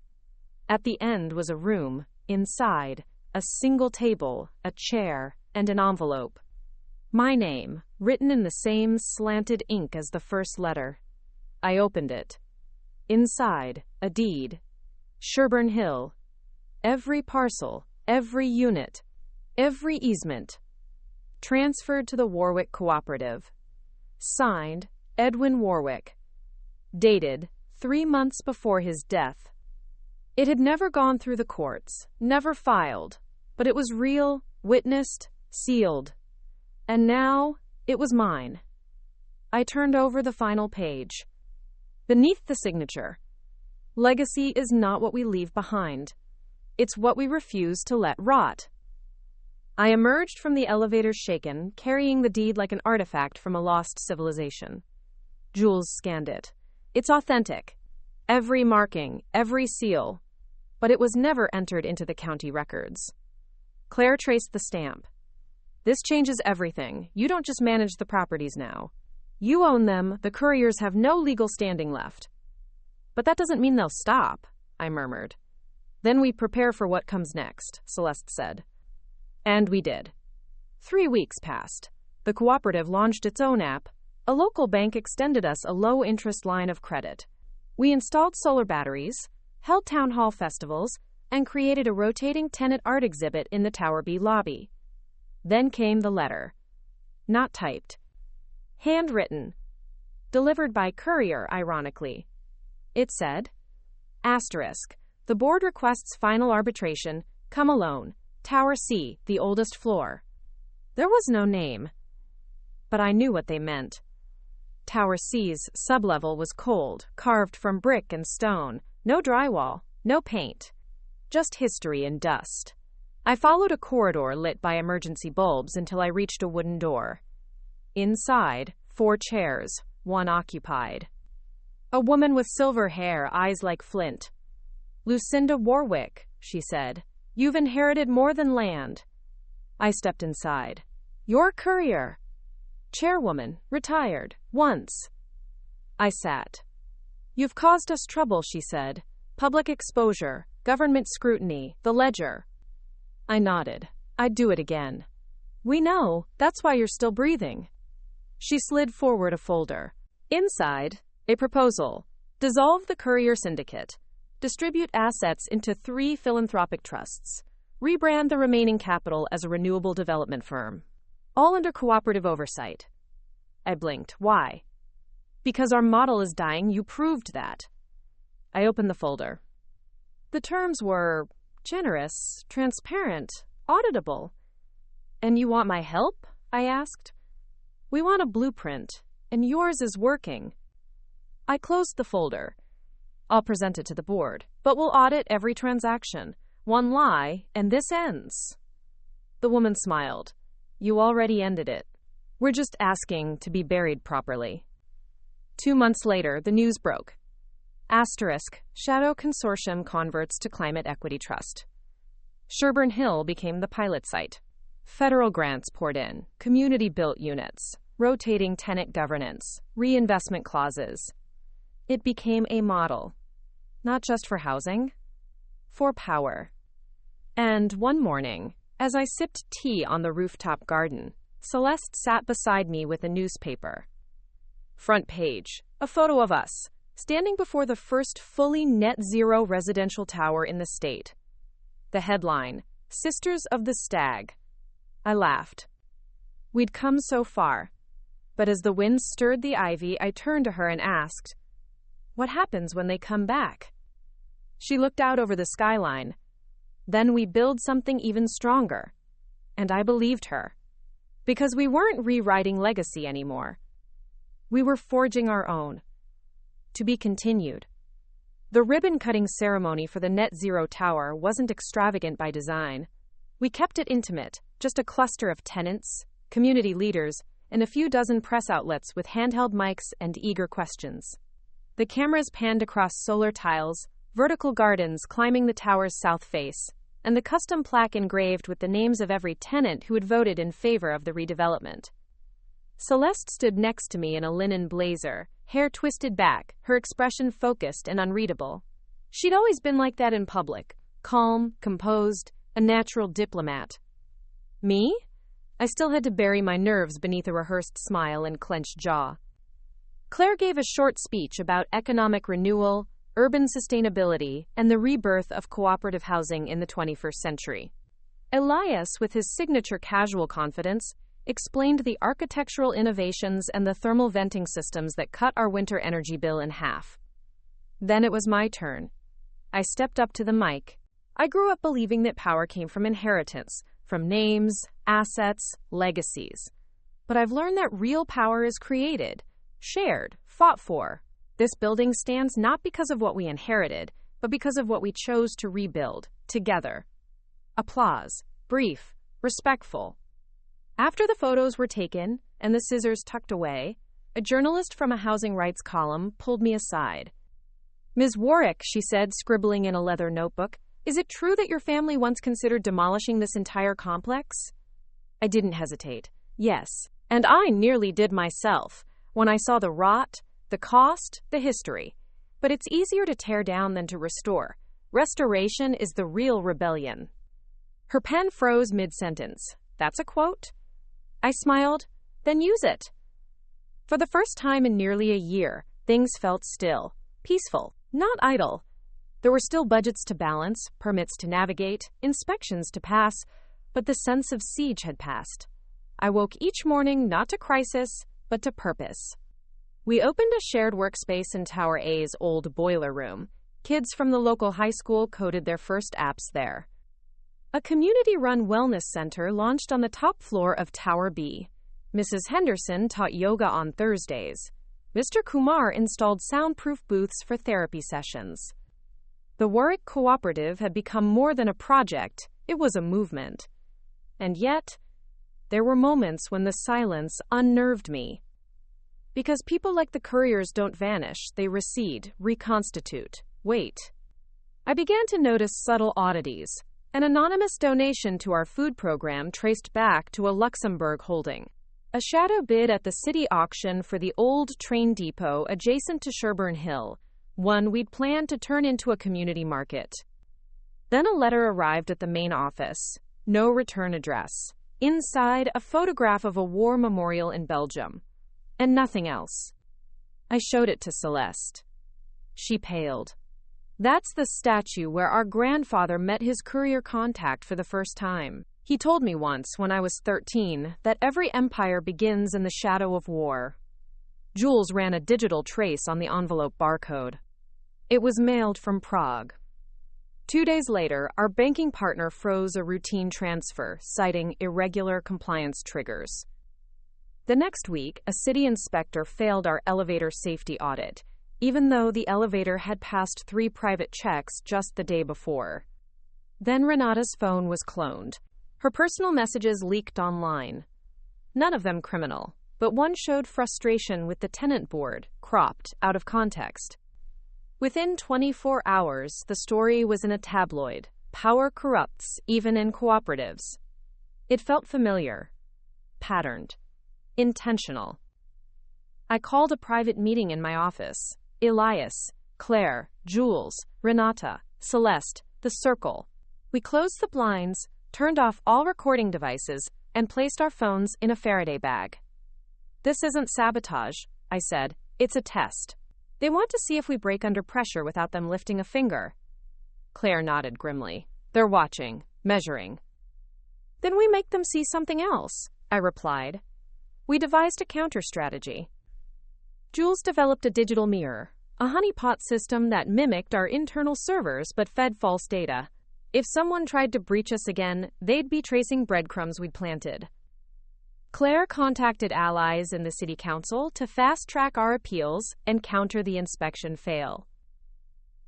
Speaker 1: At the end was a room. Inside, a single table, a chair, and an envelope. My name, written in the same slanted ink as the first letter. I opened it. Inside, a deed. Sherburne Hill. Every parcel, every unit, every easement. Transferred to the Warwick Cooperative. Signed, Edwin Warwick. Dated, 3 months before his death. It had never gone through the courts, never filed, but it was real, witnessed, sealed. And now, it was mine. I turned over the final page. Beneath the signature, legacy is not what we leave behind. It's what we refuse to let rot. I emerged from the elevator shaken, carrying the deed like an artifact from a lost civilization. Jules scanned it. It's authentic. Every marking, every seal. But it was never entered into the county records. Claire traced the stamp. This changes everything. You don't just manage the properties now. You own them. The couriers have no legal standing left. But that doesn't mean they'll stop, I murmured. Then we prepare for what comes next, Celeste said. And we did. 3 weeks passed. The cooperative launched its own app. A local bank extended us a low-interest line of credit. We installed solar batteries, held town hall festivals, and created a rotating tenant art exhibit in the Tower B lobby. Then came the letter. Not typed. Handwritten. Delivered by courier, ironically. It said, Asterisk. The board requests final arbitration. Come alone. Tower C, the oldest floor. There was no name. But I knew what they meant. Tower C's sublevel was cold, carved from brick and stone. No drywall, no paint. Just history and dust. I followed a corridor lit by emergency bulbs until I reached a wooden door. Inside, 4 chairs, one occupied. A woman with silver hair, eyes like flint. Lucinda Warwick, she said. You've inherited more than land. I stepped inside. Your courier. Chairwoman, retired, once. I sat. You've caused us trouble, she said. Public exposure, government scrutiny, the ledger. I nodded. I'd do it again. We know, that's why you're still breathing. She slid forward a folder. Inside, a proposal. Dissolve the courier syndicate. Distribute assets into 3 philanthropic trusts. Rebrand the remaining capital as a renewable development firm. All under cooperative oversight. I blinked. Why? Because our model is dying, you proved that. I opened the folder. The terms were generous, transparent, auditable. And you want my help? I asked. We want a blueprint, and yours is working. I closed the folder. I'll present it to the board, but we'll audit every transaction. One lie, and this ends. The woman smiled. You already ended it. We're just asking to be buried properly. 2 months later, the news broke. Asterisk, Shadow Consortium converts to Climate Equity Trust. Sherburne Hill became the pilot site. Federal grants poured in, community-built units, rotating tenant governance, reinvestment clauses. It became a model, not just for housing, for power. And one morning, as I sipped tea on the rooftop garden, Celeste sat beside me with a newspaper. Front page, a photo of us, standing before the first fully net-zero residential tower in the state. The headline, Sisters of the Stag. I laughed. We'd come so far, but as the wind stirred the ivy, I turned to her and asked, what happens when they come back? She looked out over the skyline. Then we build something even stronger. And I believed her. Because we weren't rewriting legacy anymore. We were forging our own. To be continued. The ribbon-cutting ceremony for the Net Zero Tower wasn't extravagant by design. We kept it intimate, just a cluster of tenants, community leaders, and a few dozen press outlets with handheld mics and eager questions. The cameras panned across solar tiles, vertical gardens climbing the tower's south face, and the custom plaque engraved with the names of every tenant who had voted in favor of the redevelopment. Celeste stood next to me in a linen blazer, hair twisted back, her expression focused and unreadable. She'd always been like that in public, calm, composed, a natural diplomat. Me? I still had to bury my nerves beneath a rehearsed smile and clenched jaw. Claire gave a short speech about economic renewal, urban sustainability, and the rebirth of cooperative housing in the 21st century. Elias, with his signature casual confidence, explained the architectural innovations and the thermal venting systems that cut our winter energy bill in half. Then it was my turn. I stepped up to the mic. I grew up believing that power came from inheritance, from names, assets, legacies. But I've learned that real power is created, shared, fought for. This building stands not because of what we inherited, but because of what we chose to rebuild, together. Applause. Brief. Respectful. After the photos were taken and the scissors tucked away, a journalist from a housing rights column pulled me aside. "Ms. Warwick," she said, scribbling in a leather notebook, "is it true that your family once considered demolishing this entire complex?" I didn't hesitate. Yes, and I nearly did myself, when I saw the rot, the cost, the history. But it's easier to tear down than to restore. Restoration is the real rebellion. Her pen froze mid-sentence. That's a quote? I smiled. Then use it. For the first time in nearly a year, things felt still, peaceful, not idle. There were still budgets to balance, permits to navigate, inspections to pass, but the sense of siege had passed. I woke each morning not to crisis, but to purpose. We opened a shared workspace in Tower A's old boiler room. Kids from the local high school coded their first apps there. A community-run wellness center launched on the top floor of Tower B. Mrs. Henderson taught yoga on Thursdays. Mr. Kumar installed soundproof booths for therapy sessions. The Warwick Cooperative had become more than a project, it was a movement. And yet, there were moments when the silence unnerved me. Because people like the couriers don't vanish, they recede, reconstitute, wait. I began to notice subtle oddities. An anonymous donation to our food program traced back to a Luxembourg holding. A shadow bid at the city auction for the old train depot adjacent to Sherburne Hill, one we'd planned to turn into a community market. Then a letter arrived at the main office. No return address. Inside, a photograph of a war memorial in Belgium. And nothing else. I showed it to Celeste. She paled. That's the statue where our grandfather met his courier contact for the first time. He told me once, when I was 13, that every empire begins in the shadow of war. Jules ran a digital trace on the envelope barcode. It was mailed from Prague. 2 days later, our banking partner froze a routine transfer, citing irregular compliance triggers. The next week, a city inspector failed our elevator safety audit, even though the elevator had passed 3 private checks just the day before. Then Renata's phone was cloned. Her personal messages leaked online. None of them criminal, but one showed frustration with the tenant board, cropped out of context. Within 24 hours, the story was in a tabloid. Power corrupts, even in cooperatives. It felt familiar, patterned, intentional. I called a private meeting in my office. Elias, Claire, Jules, Renata, Celeste, the circle. We closed the blinds, turned off all recording devices, and placed our phones in a Faraday bag. "This isn't sabotage," I said. "It's a test. They want to see if we break under pressure without them lifting a finger." Claire nodded grimly. "They're watching, measuring." "Then we make them see something else," I replied. We devised a counter-strategy. Jules developed a digital mirror, a honeypot system that mimicked our internal servers but fed false data. If someone tried to breach us again, they'd be tracing breadcrumbs we'd planted. Claire contacted allies in the city council to fast-track our appeals and counter the inspection fail.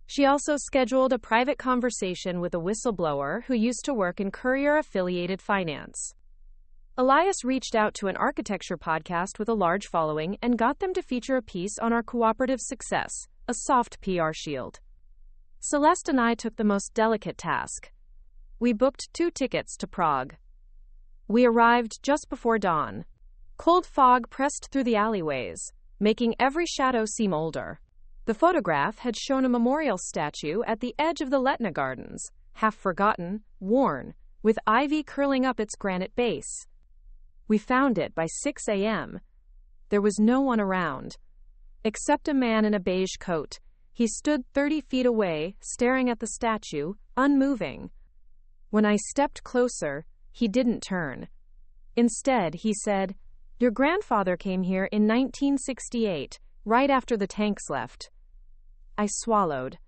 Speaker 1: She also scheduled a private conversation with a whistleblower who used to work in Courier-affiliated finance. Elias reached out to an architecture podcast with a large following and got them to feature a piece on our cooperative success, a soft PR shield. Celeste and I took the most delicate task. We booked 2 tickets to Prague. We arrived just before dawn. Cold fog pressed through the alleyways, making every shadow seem older. The photograph had shown a memorial statue at the edge of the Letna Gardens, half forgotten, worn, with ivy curling up its granite base. We found it by 6 a.m. There was no one around, except a man in a beige coat. He stood 30 feet away, staring at the statue, unmoving. When I stepped closer, he didn't turn. Instead, he said, "Your grandfather came here in 1968, right after the tanks left." I swallowed.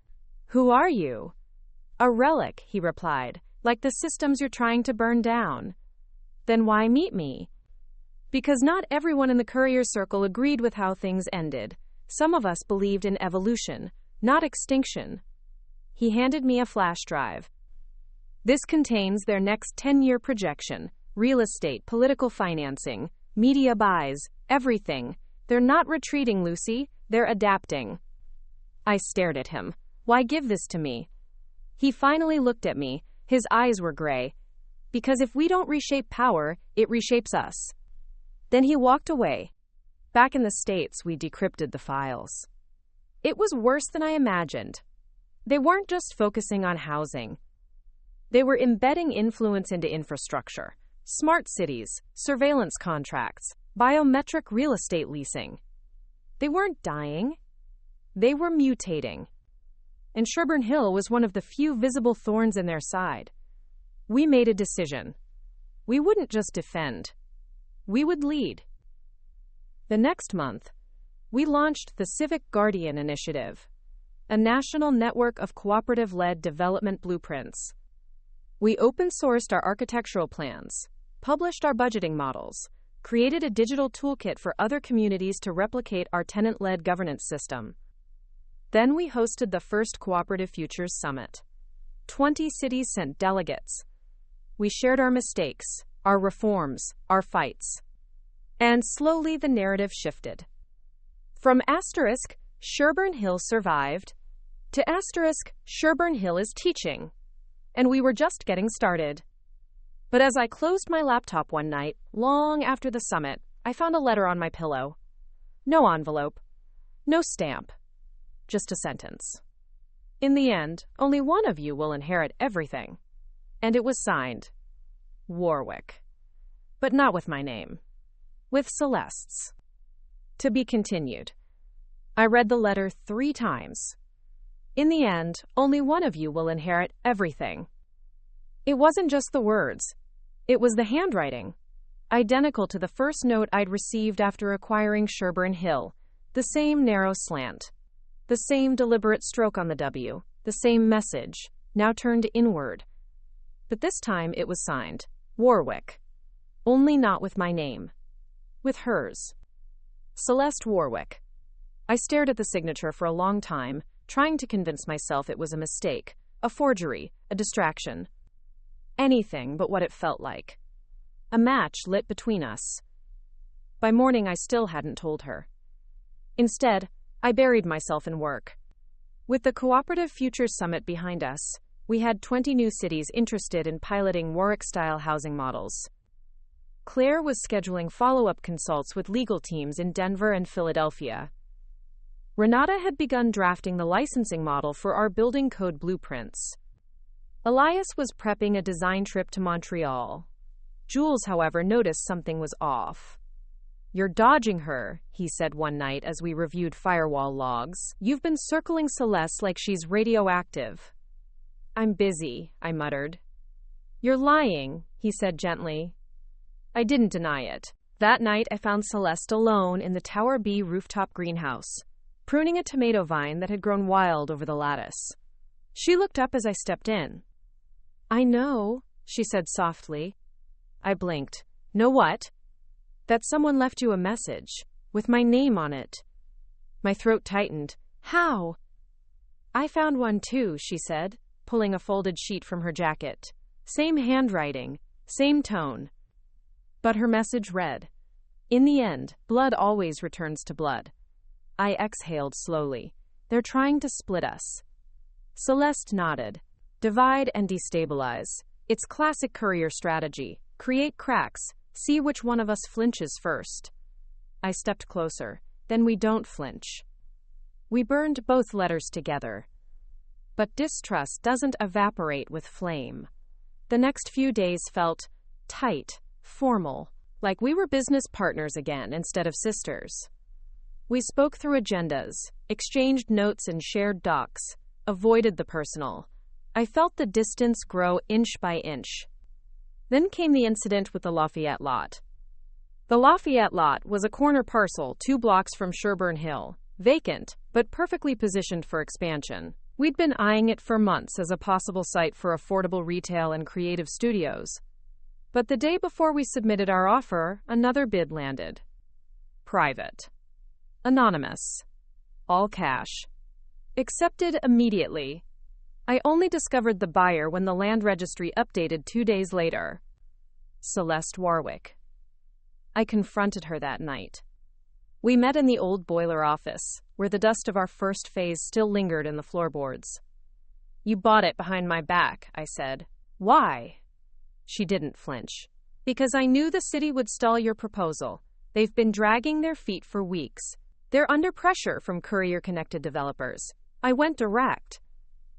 Speaker 1: "Who are you?" "A relic," he replied, "like the systems you're trying to burn down." "Then why meet me?" "Because not everyone in the Courier circle agreed with how things ended. Some of us believed in evolution, not extinction." He handed me a flash drive. "This contains their next 10-year projection, real estate, political financing, media buys, everything. They're not retreating, Lucy, they're adapting." I stared at him. "Why give this to me?" He finally looked at me. His eyes were gray. "Because if we don't reshape power, it reshapes us." Then he walked away. Back in the States, we decrypted the files. It was worse than I imagined. They weren't just focusing on housing. They were embedding influence into infrastructure, smart cities, surveillance contracts, biometric real estate leasing. They weren't dying. They were mutating. And Sherburne Hill was one of the few visible thorns in their side. We made a decision. We wouldn't just defend. We would lead. The next month, we launched the Civic Guardian Initiative, a national network of cooperative-led development blueprints. We open-sourced our architectural plans, published our budgeting models, created a digital toolkit for other communities to replicate our tenant-led governance system. Then we hosted the first Cooperative Futures Summit. 20 cities sent delegates. We shared our mistakes, our reforms, our fights. And slowly the narrative shifted. From asterisk, Sherburne Hill survived, to asterisk, Sherburne Hill is teaching. And we were just getting started. But as I closed my laptop one night, long after the summit, I found a letter on my pillow. No envelope. No stamp. Just a sentence. "In the end, only one of you will inherit everything." And it was signed, Warwick. But not with my name. With Celeste's. To be continued. I read the letter 3 times. "In the end, only one of you will inherit everything." It wasn't just the words. It was the handwriting. Identical to the first note I'd received after acquiring Sherburne Hill. The same narrow slant. The same deliberate stroke on the W. The same message, now turned inward. But this time it was signed, Warwick. Only not with my name. With hers. Celeste Warwick. I stared at the signature for a long time, trying to convince myself it was a mistake, a forgery, a distraction. Anything but what it felt like. A match lit between us. By morning, I still hadn't told her. Instead, I buried myself in work. With the Cooperative Futures Summit behind us, we had 20 new cities interested in piloting Warwick-style housing models. Claire was scheduling follow-up consults with legal teams in Denver and Philadelphia. Renata had begun drafting the licensing model for our building code blueprints. Elias was prepping a design trip to Montreal. Jules, however, noticed something was off. "You're dodging her," he said one night as we reviewed firewall logs. "You've been circling Celeste like she's radioactive." "I'm busy," I muttered. "You're lying," he said gently. I didn't deny it. That night, I found Celeste alone in the Tower B rooftop greenhouse, pruning a tomato vine that had grown wild over the lattice. She looked up as I stepped in. "I know," she said softly. I blinked. "Know what?" That someone left you a message, with my name on it. My throat tightened. How? I found one too, she said, pulling a folded sheet from her jacket. Same handwriting, same tone. But her message read, "In the end, blood always returns to blood." I exhaled slowly. They're trying to split us. Celeste nodded. Divide and destabilize. It's classic courier strategy. Create cracks. See which one of us flinches first. I stepped closer. Then we don't flinch. We burned both letters together. But distrust doesn't evaporate with flame. The next few days felt tight, formal, like we were business partners again instead of sisters. We spoke through agendas, exchanged notes and shared docs, avoided the personal. I felt the distance grow inch by inch. Then came the incident with the Lafayette lot. The Lafayette lot was a corner parcel 2 blocks from Sherburne Hill, vacant, but perfectly positioned for expansion. We'd been eyeing it for months as a possible site for affordable retail and creative studios. But the day before we submitted our offer, another bid landed. Private. Anonymous. All cash. Accepted immediately. I only discovered the buyer when the land registry updated 2 days later. Celeste Warwick. I confronted her that night. We met in the old boiler office, where the dust of our first phase still lingered in the floorboards. You bought it behind my back, I said. Why? She didn't flinch. Because I knew the city would stall your proposal. They've been dragging their feet for weeks. They're under pressure from courier-connected developers. I went direct.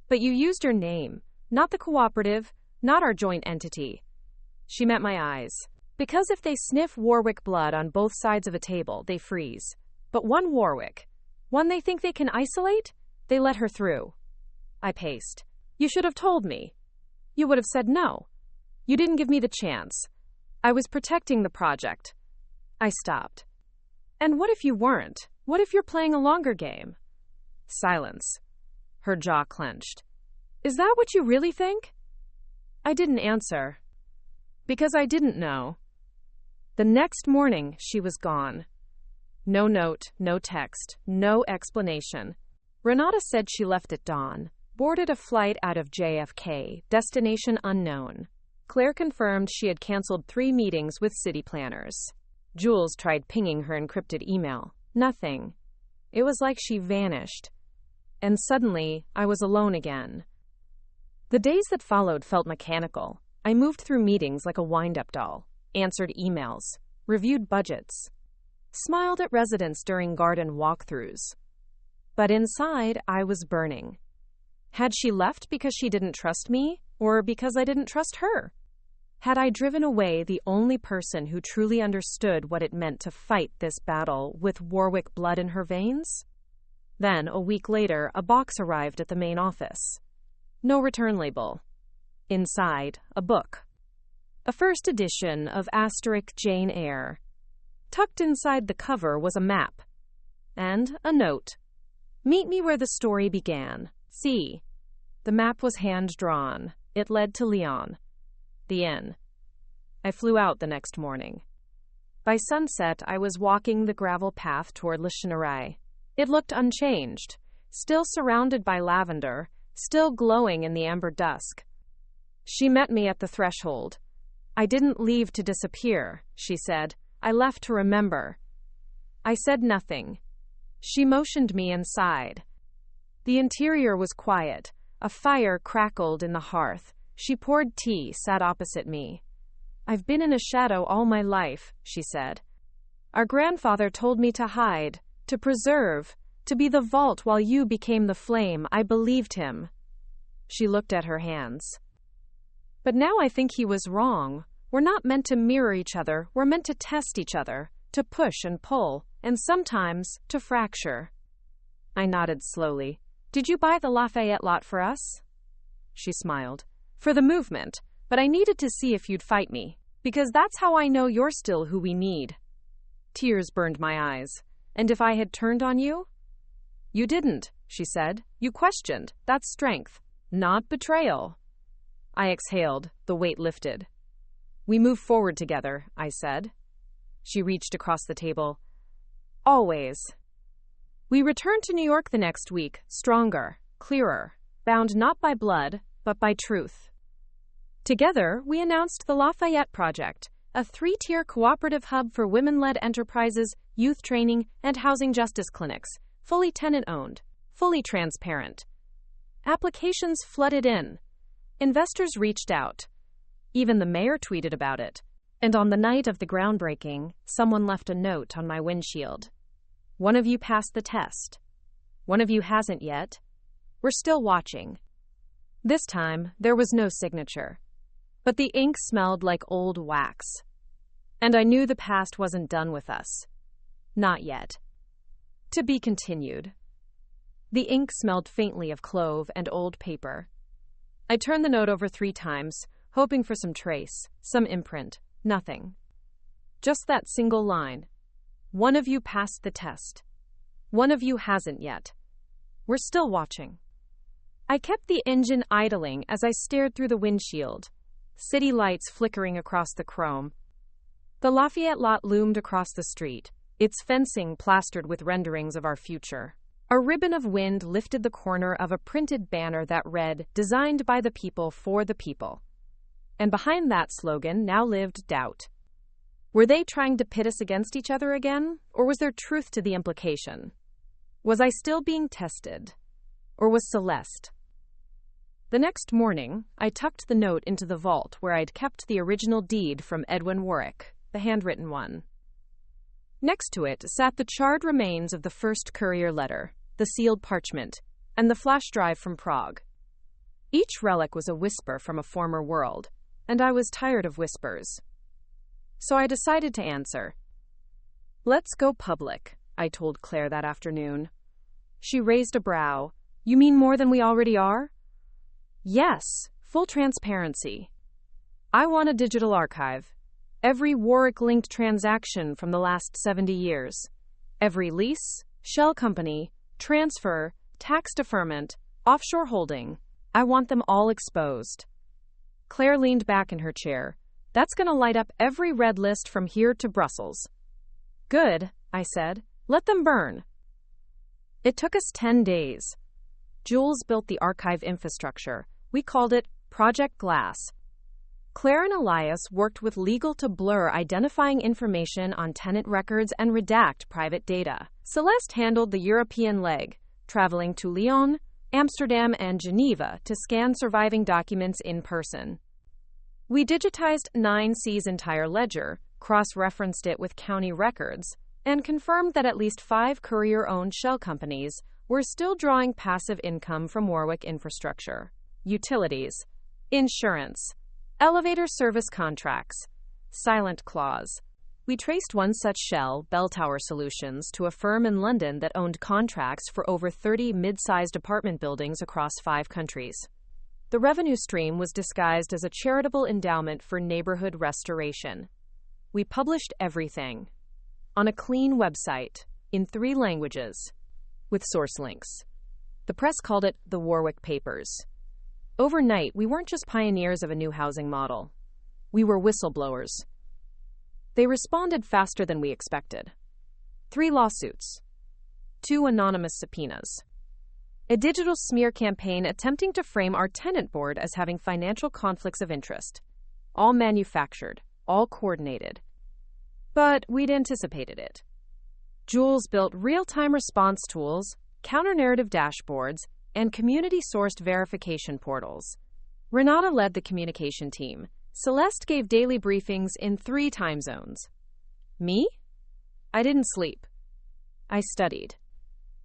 Speaker 1: But you used your name, not the cooperative, not our joint entity. She met my eyes. Because if they sniff Warwick blood on both sides of a table, they freeze. But one Warwick, one they think they can isolate, they let her through. I paced. You should have told me. You would have said no. You didn't give me the chance. I was protecting the project. I stopped. And what if you weren't? What if you're playing a longer game? Silence. Her jaw clenched. Is that what you really think? I didn't answer. Because I didn't know. The next morning, she was gone. No note, no text, no explanation. Renata said she left at dawn, boarded a flight out of JFK, destination unknown. Claire confirmed she had canceled 3 meetings with city planners. Jules tried pinging her encrypted email. Nothing. It was like she vanished. And suddenly, I was alone again. The days that followed felt mechanical. I moved through meetings like a wind-up doll, answered emails, reviewed budgets, smiled at residents during garden walkthroughs. But inside, I was burning. Had she left because she didn't trust me, or because I didn't trust her? Had I driven away the only person who truly understood what it meant to fight this battle with Warwick blood in her veins? Then, a week later, a box arrived at the main office. No return label. Inside, a book. A first edition of * Jane Eyre. Tucked inside the cover was a map. And a note. Meet me where the story began. See. The map was hand-drawn. It led to Lyon. The inn. I flew out the next morning. By sunset, I was walking the gravel path toward Le Chenerai. It looked unchanged, still surrounded by lavender, still glowing in the amber dusk. She met me at the threshold. I didn't leave to disappear, she said. I left to remember. I said nothing. She motioned me inside. The interior was quiet. A fire crackled in the hearth. She poured tea, sat opposite me. I've been in a shadow all my life, she said. Our grandfather told me to hide, to preserve, to be the vault while you became the flame. I believed him. She looked at her hands. But now I think he was wrong. We're not meant to mirror each other. We're meant to test each other, to push and pull, and sometimes to fracture. I nodded slowly. Did you buy the Lafayette lot for us? She smiled. For the movement, but I needed to see if you'd fight me, because that's how I know you're still who we need. Tears burned my eyes. And if I had turned on you? You didn't, she said. You questioned. That's strength, not betrayal. I exhaled. The weight lifted. We move forward together, I said. She reached across the table. Always. We returned to New York the next week, stronger, clearer, bound not by blood, but by truth. Together, we announced the Lafayette Project, a 3-tier cooperative hub for women-led enterprises, youth training, and housing justice clinics, fully tenant-owned, fully transparent. Applications flooded in. Investors reached out. Even the mayor tweeted about it. And on the night of the groundbreaking, someone left a note on my windshield. One of you passed the test. One of you hasn't yet. We're still watching. This time, there was no signature. But the ink smelled like old wax. And I knew the past wasn't done with us. Not yet. To be continued. The ink smelled faintly of clove and old paper. I turned the note over 3 times, hoping for some trace, some imprint. Nothing. Just that single line. One of you passed the test. One of you hasn't yet. We're still watching. I kept the engine idling as I stared through the windshield. City lights flickering across the chrome. The Lafayette lot loomed across the street, its fencing plastered with renderings of our future. A ribbon of wind lifted the corner of a printed banner that read, "Designed by the people for the people." And behind that slogan now lived doubt. Were they trying to pit us against each other again, or was there truth to the implication? Was I still being tested, or was Celeste? The next morning, I tucked the note into the vault where I'd kept the original deed from Edwin Warwick, the handwritten one. Next to it sat the charred remains of the first courier letter, the sealed parchment, and the flash drive from Prague. Each relic was a whisper from a former world, and I was tired of whispers. So I decided to answer. "Let's go public," I told Claire that afternoon. She raised a brow. "You mean more than we already are?" "Yes, full transparency. I want a digital archive. Every Warwick-linked transaction from the last 70 years. Every lease, shell company, transfer, tax deferment, offshore holding. I want them all exposed." Claire leaned back in her chair. "That's going to light up every red list from here to Brussels." "Good," I said. "Let them burn." It took us 10 days. Jules built the archive infrastructure. We called it Project Glass. Claire and Elias worked with legal to blur identifying information on tenant records and redact private data. Celeste handled the European leg, traveling to Lyon, Amsterdam, and Geneva to scan surviving documents in person. We digitized 9C's entire ledger, cross-referenced it with county records, and confirmed that at least 5 courier-owned shell companies were still drawing passive income from Warwick infrastructure, utilities, insurance, elevator service contracts, silent clause. We traced one such shell, Bell Tower Solutions, to a firm in London that owned contracts for over 30 mid-sized apartment buildings across 5 countries. The revenue stream was disguised as a charitable endowment for neighborhood restoration. We published everything on a clean website in 3 languages with source links. The press called it the Warwick Papers. Overnight, we weren't just pioneers of a new housing model. We were whistleblowers. They responded faster than we expected. 3 lawsuits, 2 anonymous subpoenas, a digital smear campaign attempting to frame our tenant board as having financial conflicts of interest. All manufactured, all coordinated. But we'd anticipated it. Jules built real-time response tools, counter-narrative dashboards, and community-sourced verification portals. Renata led the communication team. Celeste gave daily briefings in 3 time zones. Me? I didn't sleep. I studied.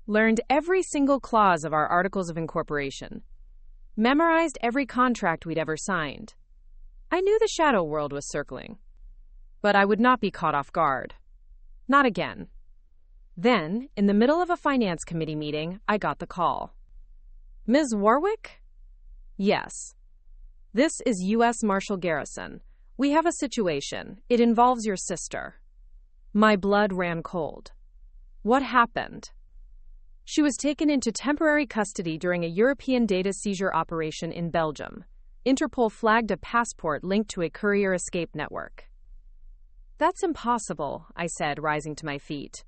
Speaker 1: Learned every single clause of our Articles of Incorporation. Memorized every contract we'd ever signed. I knew the shadow world was circling. But I would not be caught off guard. Not again. Then, in the middle of a finance committee meeting, I got the call. "Ms. Warwick?" "Yes. This is U.S. Marshal Garrison. We have a situation. It involves your sister." My blood ran cold. What happened? She was taken into temporary custody during a European data seizure operation in Belgium. Interpol flagged a passport linked to a courier escape network. That's impossible, I said, rising to my feet.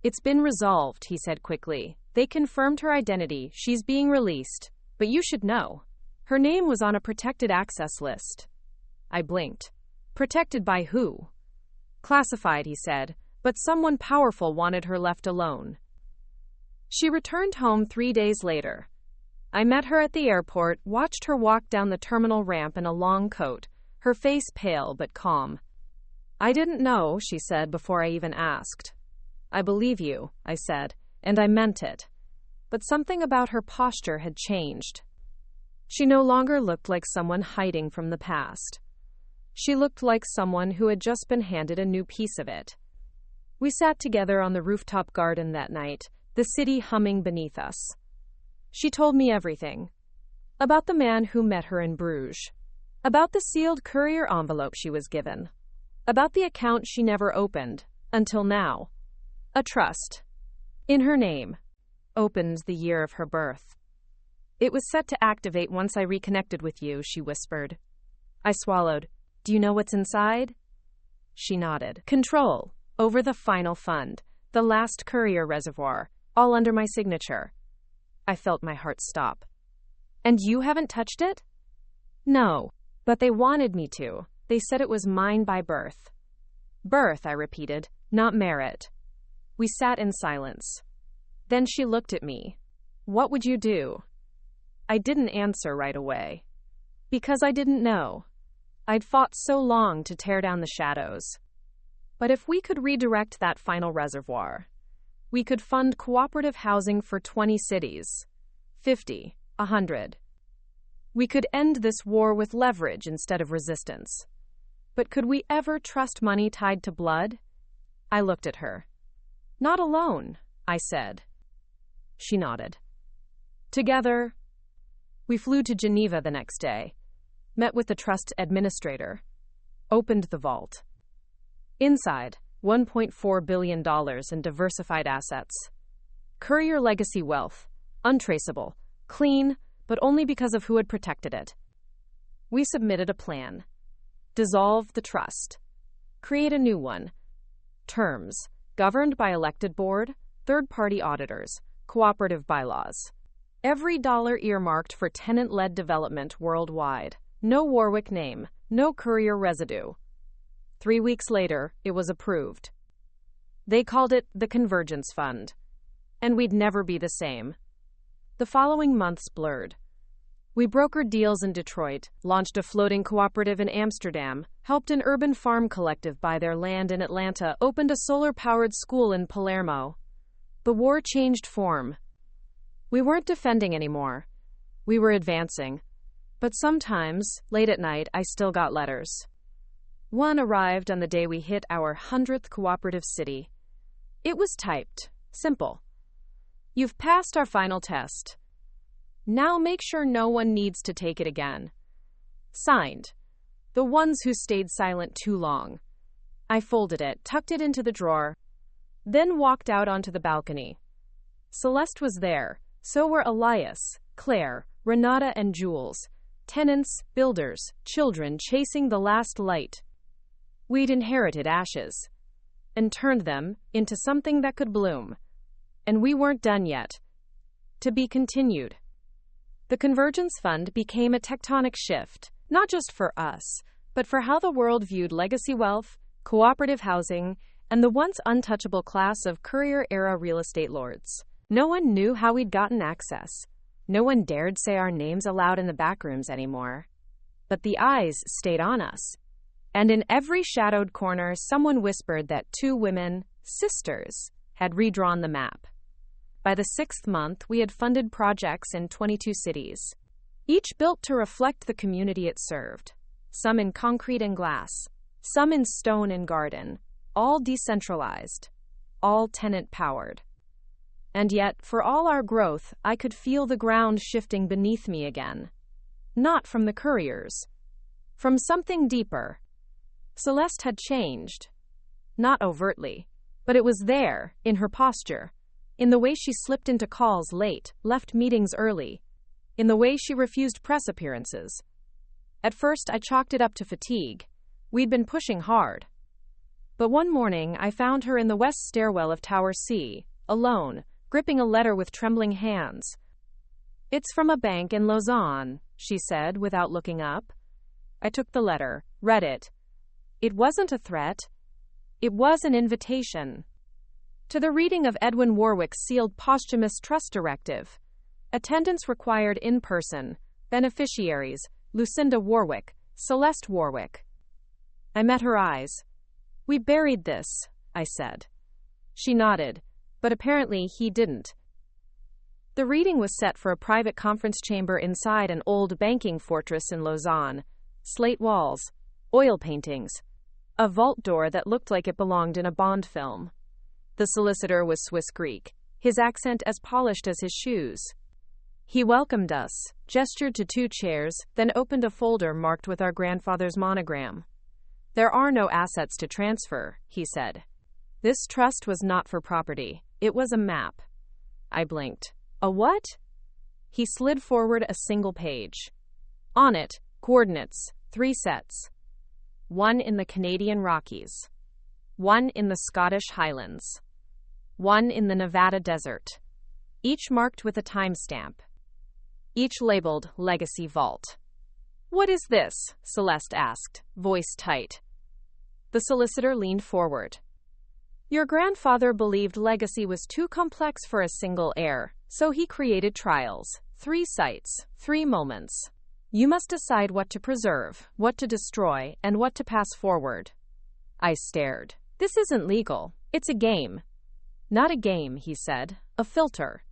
Speaker 1: It's been resolved, he said quickly. They confirmed her identity. She's being released. But you should know. Her name was on a protected access list. I blinked. Protected by who? Classified, he said, but someone powerful wanted her left alone. She returned home 3 days later. I met her at the airport, watched her walk down the terminal ramp in a long coat, her face pale but calm. I didn't know, she said before I even asked. I believe you, I said, and I meant it. But something about her posture had changed. She no longer looked like someone hiding from the past. She looked like someone who had just been handed a new piece of it. We sat together on the rooftop garden that night, the city humming beneath us. She told me everything. About the man who met her in Bruges. About the sealed courier envelope she was given. About the account she never opened, until now. A trust. In her name. Opened the year of her birth. It was set to activate once I reconnected with you, she whispered. I swallowed. Do you know what's inside? She nodded. Control. Over the final fund. The last courier reservoir. All under my signature. I felt my heart stop. And you haven't touched it? No. But they wanted me to. They said it was mine by birth. Birth, I repeated, not merit. We sat in silence. Then she looked at me. What would you do? I didn't answer right away. Because I didn't know. I'd fought so long to tear down the shadows. But if we could redirect that final reservoir, we could fund cooperative housing for 20 cities, 50, 100. We could end this war with leverage instead of resistance. But could we ever trust money tied to blood? I looked at her. Not alone, I said. She nodded. Together, we flew to Geneva the next day, met with the trust's administrator, opened the vault. Inside, $1.4 billion in diversified assets. Courier legacy wealth, untraceable, clean, but only because of who had protected it. We submitted a plan. Dissolve the trust. Create a new one. Terms, governed by elected board, third-party auditors, cooperative bylaws. Every dollar earmarked for tenant-led development worldwide. No Warwick name, no courier residue. 3 weeks later, it was approved. They called it the Convergence Fund. And we'd never be the same. The following months blurred. We brokered deals in Detroit, launched a floating cooperative in Amsterdam, helped an urban farm collective buy their land in Atlanta, opened a solar-powered school in Palermo. The war changed form. We weren't defending anymore. We were advancing. But sometimes, late at night, I still got letters. One arrived on the day we hit our 100th cooperative city. It was typed. Simple. You've passed our final test. Now make sure no one needs to take it again. Signed. The ones who stayed silent too long. I folded it, tucked it into the drawer, then walked out onto the balcony. Celeste was there. So were Elias, Claire, Renata, and Jules. Tenants, builders, children chasing the last light. We'd inherited ashes and turned them into something that could bloom. And we weren't done yet. To be continued. The Convergence Fund became a tectonic shift, not just for us, but for how the world viewed legacy wealth, cooperative housing, and the once untouchable class of courier-era real estate lords. No one knew how we'd gotten access. No one dared say our names aloud in the backrooms anymore. But the eyes stayed on us. And in every shadowed corner, someone whispered that 2 women, sisters, had redrawn the map. By the 6th month, we had funded projects in 22 cities, each built to reflect the community it served. Some in concrete and glass, some in stone and garden, all decentralized, all tenant-powered. And yet, for all our growth, I could feel the ground shifting beneath me again. Not from the couriers. From something deeper. Celeste had changed. Not overtly. But it was there, in her posture. In the way she slipped into calls late, left meetings early. In the way she refused press appearances. At first, I chalked it up to fatigue. We'd been pushing hard. But one morning I found her in the west stairwell of Tower C, alone, gripping a letter with trembling hands. "It's from a bank in Lausanne," she said without looking up. I took the letter, read it. It wasn't a threat. It was an invitation to the reading of Edwin Warwick's sealed posthumous trust directive. Attendance required in person. Beneficiaries: Lucinda Warwick, Celeste Warwick. I met her eyes. "We buried this," I said. She nodded, but apparently he didn't. The reading was set for a private conference chamber inside an old banking fortress in Lausanne. Slate walls, oil paintings, a vault door that looked like it belonged in a Bond film. The solicitor was Swiss-Greek, his accent as polished as his shoes. He welcomed us, gestured to 2 chairs, then opened a folder marked with our grandfather's monogram. "There are no assets to transfer," he said. This trust was not for property. It was a map. I blinked. "A what?" He slid forward a single page. On it, coordinates, 3 sets. 1 in the Canadian Rockies. 1 in the Scottish Highlands. 1 in the Nevada desert. Each marked with a timestamp. Each labeled Legacy Vault. "What is this?" Celeste asked, voice tight. The solicitor leaned forward. "Your grandfather believed legacy was too complex for a single heir, so he created trials. 3 sites, 3 moments. You must decide what to preserve, what to destroy, and what to pass forward." I stared. "This isn't legal. It's a game." "Not a game," he said. "A filter."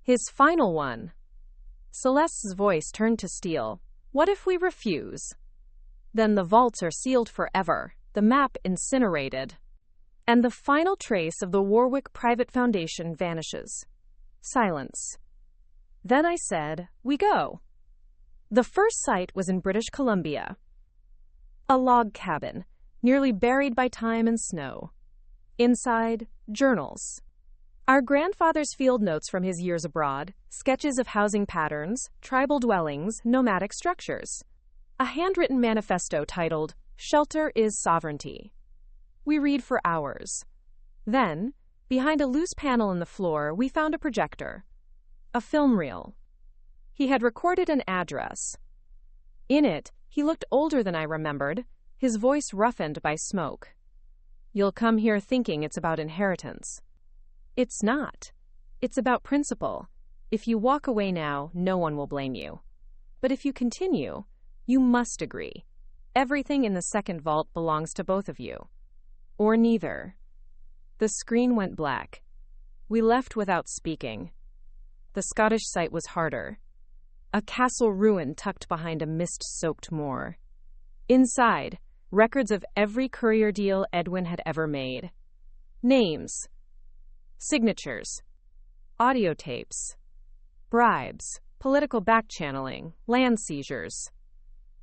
Speaker 1: "His final one." Celeste's voice turned to steel. "What if we refuse? Then the vaults are sealed forever, the map incinerated, and the final trace of the Warwick Private Foundation vanishes." Silence. Then I said, "We go." The first site was in British Columbia. A log cabin, nearly buried by time and snow. Inside, journals. Our grandfather's field notes from his years abroad, sketches of housing patterns, tribal dwellings, nomadic structures. A handwritten manifesto titled, "Shelter is Sovereignty." We read for hours. Then, behind a loose panel in the floor, we found a projector. A film reel. He had recorded an address. In it, he looked older than I remembered, his voice roughened by smoke. "You'll come here thinking it's about inheritance. It's not. It's about principle. If you walk away now, no one will blame you. But if you continue, you must agree. Everything in the second vault belongs to both of you. Or neither." The screen went black. We left without speaking. The Scottish site was harder. A castle ruin tucked behind a mist-soaked moor. Inside, records of every courier deal Edwin had ever made. Names. Signatures. Audio tapes. Bribes. Political back-channeling. Land seizures.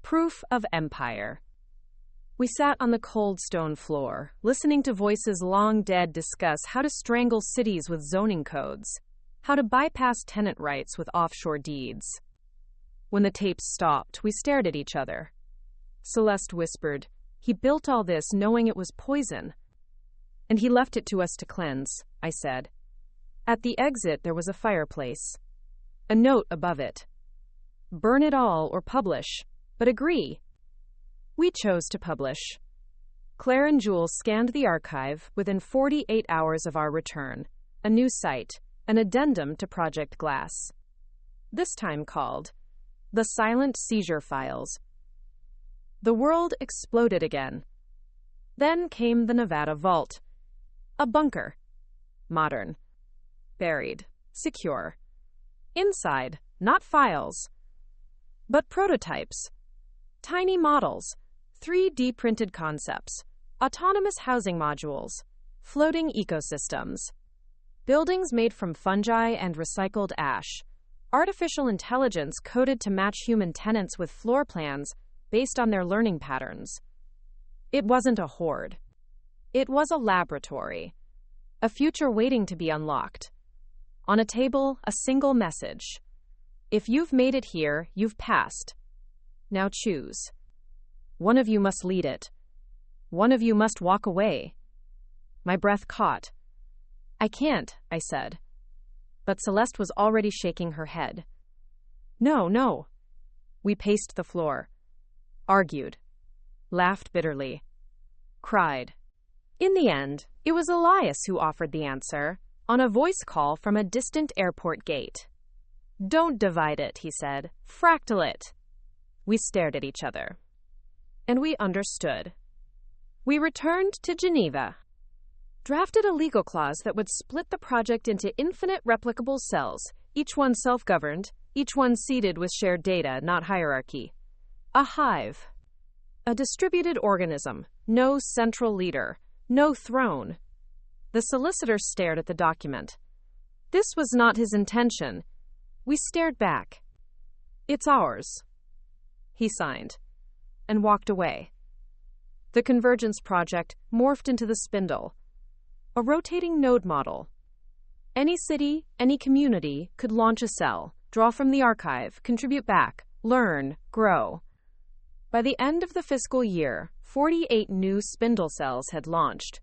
Speaker 1: Proof of empire. We sat on the cold stone floor, listening to voices long dead discuss how to strangle cities with zoning codes, how to bypass tenant rights with offshore deeds. When the tapes stopped, we stared at each other. Celeste whispered, "He built all this knowing it was poison." "And he left it to us to cleanse," I said. At the exit, there was a fireplace. A note above it. "Burn it all or publish, but agree." We chose to publish. Claire and Jules scanned the archive within 48 hours of our return. A new site, an addendum to Project Glass. This time called The Silent Seizure Files. The world exploded again. Then came the Nevada Vault. A bunker. Modern. Buried. Secure. Inside, not files, but prototypes. Tiny models. 3D printed concepts. Autonomous housing modules. Floating ecosystems. Buildings made from fungi and recycled ash. Artificial intelligence coded to match human tenants with floor plans based on their learning patterns. It wasn't a hoard. It was a laboratory. A future waiting to be unlocked. On a table, a single message. If you've made it here, you've passed. Now choose. One of you must lead it. One of you must walk away. My breath caught. I can't, I said. But Celeste was already shaking her head. No, no. We paced the floor. Argued. Laughed bitterly. Cried. In the end, it was Elias who offered the answer, on a voice call from a distant airport gate. Don't divide it, he said. Fractal it. We stared at each other. And we understood. We returned to Geneva. Drafted a legal clause that would split the project into infinite replicable cells, each one self-governed, each one seeded with shared data, not hierarchy. A hive. A distributed organism, no central leader, no throne. The solicitor stared at the document. This was not his intention. We stared back. It's ours. He signed, and walked away. The Convergence project morphed into the Spindle, a rotating node model. Any city, any community could launch a cell, draw from the archive, contribute back, learn, grow. By the end of the fiscal year, 48 new Spindle cells had launched.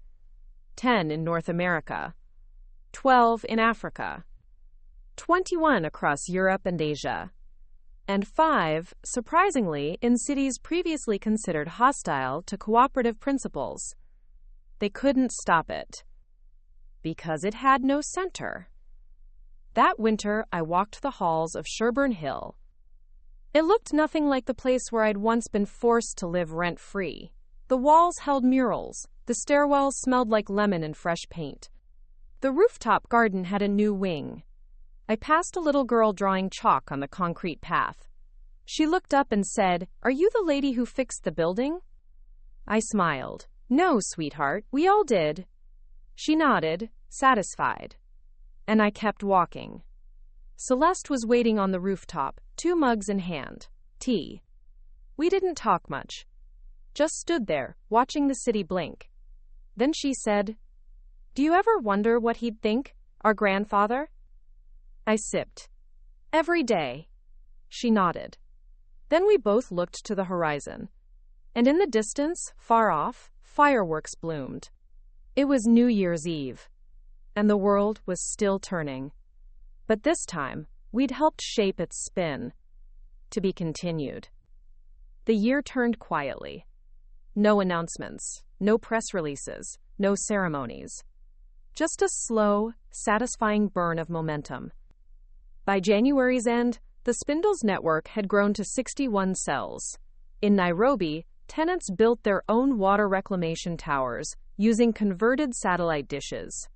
Speaker 1: 10 in North America, 12 in Africa, 21 across Europe and Asia, and 5, surprisingly, in cities previously considered hostile to cooperative principles. They couldn't stop it, because it had no center. That winter, I walked the halls of Sherburne Hill. It looked nothing like the place where I'd once been forced to live rent-free. The walls held murals. The stairwells smelled like lemon and fresh paint. The rooftop garden had a new wing. I passed a little girl drawing chalk on the concrete path. She looked up and said, "Are you the lady who fixed the building?" I smiled. "No, sweetheart, we all did." She nodded, satisfied. And I kept walking. Celeste was waiting on the rooftop, 2 mugs in hand. Tea. We didn't talk much. Just stood there, watching the city blink. Then she said, "Do you ever wonder what he'd think, our grandfather?" I sipped. "Every day." She nodded. Then we both looked to the horizon. And in the distance, far off, fireworks bloomed. It was New Year's Eve, and the world was still turning. But this time, we'd helped shape its spin. To be continued. The year turned quietly. No announcements, no press releases, no ceremonies. Just a slow, satisfying burn of momentum. By January's end, the Spindle's network had grown to 61 cells. In Nairobi, tenants built their own water reclamation towers using converted satellite dishes.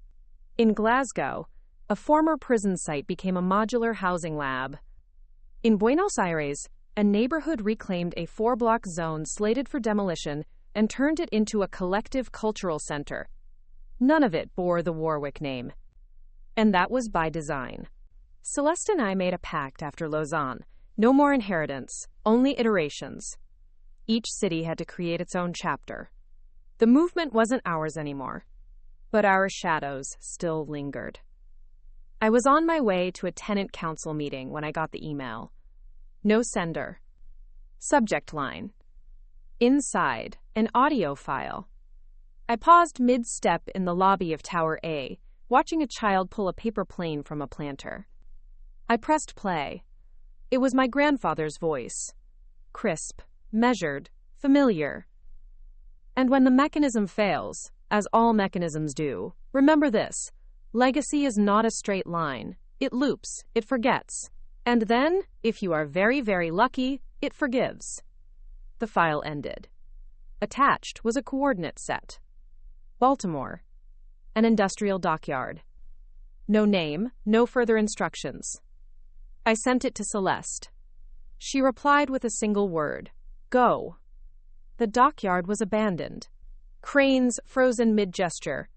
Speaker 1: In Glasgow, a former prison site became a modular housing lab. In Buenos Aires, a neighborhood reclaimed a 4-block zone slated for demolition and turned it into a collective cultural center. None of it bore the Warwick name. And that was by design. Celeste and I made a pact after Lausanne. No more inheritance, only iterations. Each city had to create its own chapter. The movement wasn't ours anymore, but our shadows still lingered. I was on my way to a tenant council meeting when I got the email. No sender. Subject line. Inside, an audio file. I paused mid-step in the lobby of Tower A, watching a child pull a paper plane from a planter. I pressed play. It was my grandfather's voice. Crisp, measured, familiar. And when the mechanism fails, as all mechanisms do, remember this: legacy is not a straight line. It loops, it forgets. And then, if you are very, very lucky, it forgives. The file ended. Attached was a coordinate set. Baltimore. An industrial dockyard. No name, no further instructions. I sent it to Celeste. She replied with a single word: go. The dockyard was abandoned. Cranes frozen mid-gesture.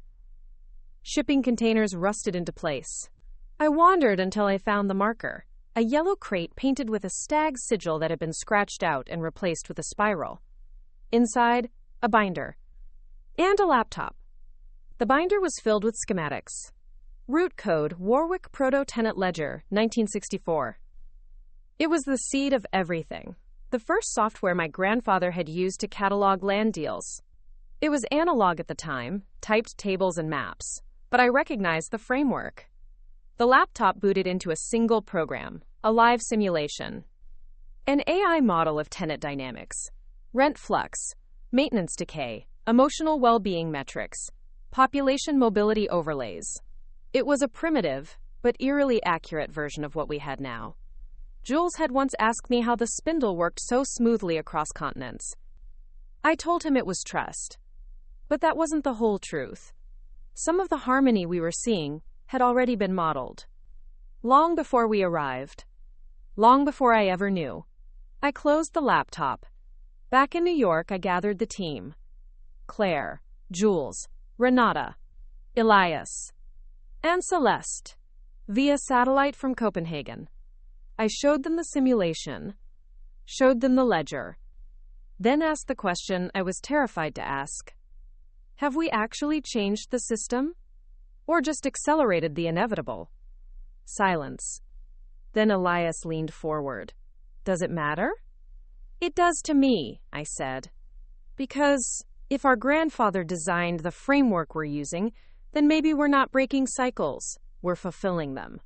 Speaker 1: Shipping containers rusted into place. I wandered until I found the marker, a yellow crate painted with a stag sigil that had been scratched out and replaced with a spiral. Inside, a binder. And a laptop. The binder was filled with schematics. Root code, Warwick Proto-Tenant Ledger, 1964. It was the seed of everything. The first software my grandfather had used to catalog land deals. It was analog at the time, typed tables and maps, but I recognized the framework. The laptop booted into a single program, a live simulation. An AI model of tenant dynamics, rent flux, maintenance decay, emotional well-being metrics, population mobility overlays. It was a primitive, but eerily accurate version of what we had now. Jules had once asked me how the spindle worked so smoothly across continents. I told him it was trust. But that wasn't the whole truth. Some of the harmony we were seeing had already been modeled. Long before we arrived, long before I ever knew, I closed the laptop. Back in New York, I gathered the team. Claire, Jules, Renata, Elias, and Celeste, via satellite from Copenhagen. I showed them the simulation, showed them the ledger, then asked the question I was terrified to ask. Have we actually changed the system? Or just accelerated the inevitable? Silence. Then Elias leaned forward. Does it matter? It does to me, I said. Because if our grandfather designed the framework we're using, then maybe we're not breaking cycles, we're fulfilling them.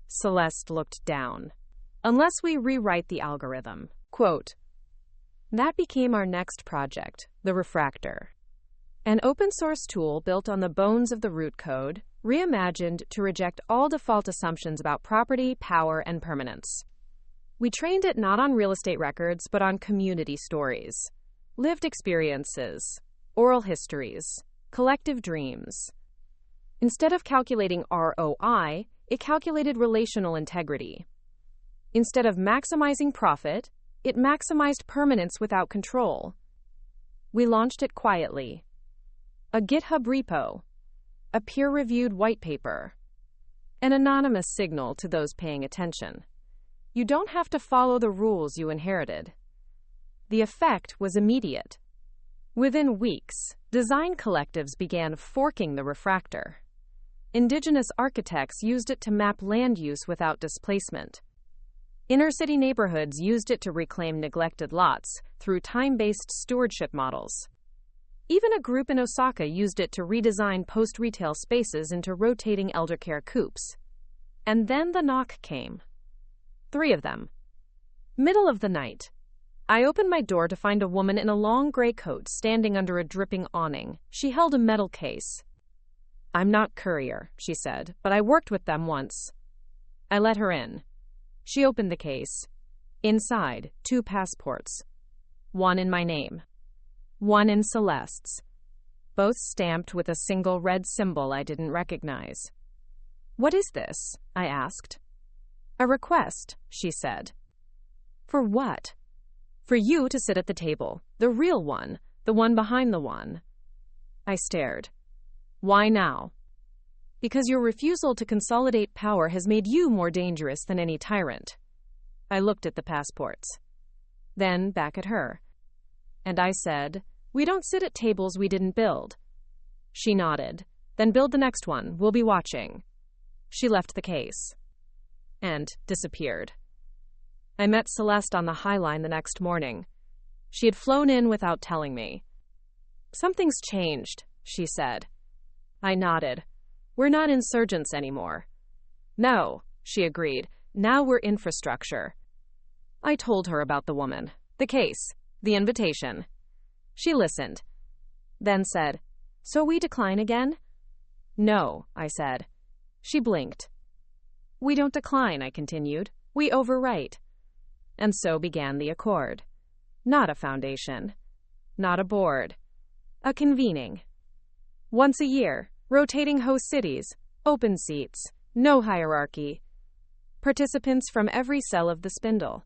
Speaker 1: Celeste looked down. Unless we rewrite the algorithm. Quote, that became our next project, the Refractor. An open-source tool built on the bones of the root code, reimagined to reject all default assumptions about property, power, and permanence. We trained it not on real estate records, but on community stories, lived experiences, oral histories, collective dreams. Instead of calculating ROI, it calculated relational integrity. Instead of maximizing profit, it maximized permanence without control. We launched it quietly. A GitHub repo, a peer-reviewed white paper, an anonymous signal to those paying attention. You don't have to follow the rules you inherited. The effect was immediate. Within weeks, design collectives began forking the Refractor. Indigenous architects used it to map land use without displacement. Inner-city neighborhoods used it to reclaim neglected lots through time-based stewardship models. Even a group in Osaka used it to redesign post-retail spaces into rotating eldercare coupes. And then the knock came. 3 of them. Middle of the night. I opened my door to find a woman in a long gray coat standing under a dripping awning. She held a metal case. I'm not courier, she said, but I worked with them once. I let her in. She opened the case. Inside, 2 passports. One in my name. One in Celeste's. Both stamped with a single red symbol I didn't recognize. What is this? I asked. A request, she said. For what? For you to sit at the table, the real one, the one behind the one. I stared. Why now? Because your refusal to consolidate power has made you more dangerous than any tyrant. I looked at the passports. Then back at her. And I said, we don't sit at tables we didn't build. She nodded. Then build the next one. We'll be watching. She left the case. And disappeared. I met Celeste on the High Line the next morning. She had flown in without telling me. Something's changed, she said. I nodded. We're not insurgents anymore. No, she agreed. Now we're infrastructure. I told her about the woman, the case, the invitation. She listened, then said, so we decline again? No, I said. She blinked. We don't decline, I continued. We overwrite. And so began the accord. Not a foundation. Not a board. A convening. Once a year, rotating host cities, open seats, no hierarchy. Participants from every cell of the spindle.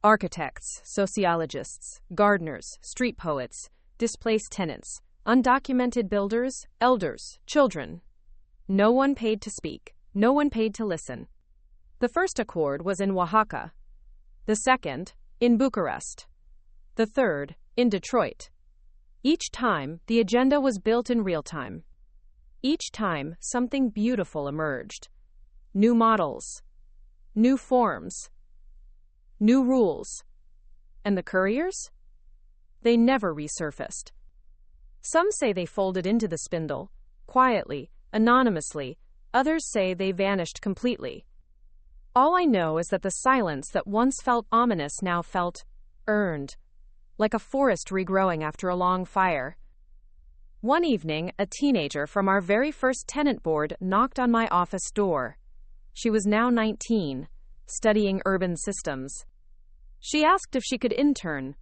Speaker 1: Architects, sociologists, gardeners, street poets, displaced tenants, undocumented builders, elders, children. No one paid to speak. No one paid to listen. The first accord was in Oaxaca. The second, in Bucharest. The third, in Detroit. Each time, the agenda was built in real time. Each time, something beautiful emerged. New models. New forms. New rules. And the couriers? They never resurfaced. Some say they folded into the spindle, quietly, anonymously. Others say they vanished completely. All I know is that the silence that once felt ominous now felt earned, like a forest regrowing after a long fire. One evening, a teenager from our very first tenant board knocked on my office door. She was now 19, studying urban systems. She asked if she could intern.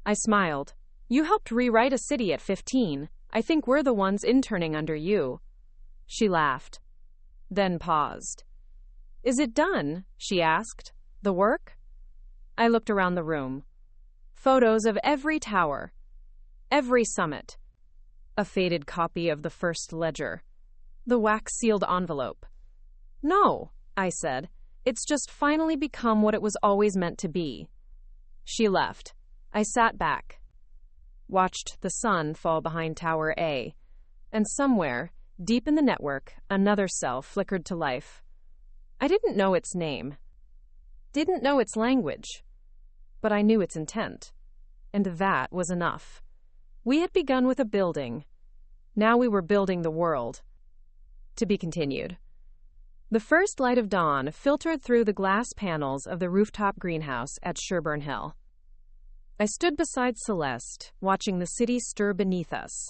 Speaker 1: I smiled. You helped rewrite a city at 15. I think we're the ones interning under you. She laughed, then paused. Is it done? She asked. The work? I looked around the room. Photos of every tower, every summit. A faded copy of the first ledger. The wax-sealed envelope. No, I said. It's just finally become what it was always meant to be. She left. I sat back, watched the sun fall behind Tower A, and somewhere, deep in the network, another cell flickered to life. I didn't know its name, didn't know its language, but I knew its intent, and that was enough. We had begun with a building. Now we were building the world. To be continued. The first light of dawn filtered through the glass panels of the rooftop greenhouse at Sherburne Hill. I stood beside Celeste, watching the city stir beneath us.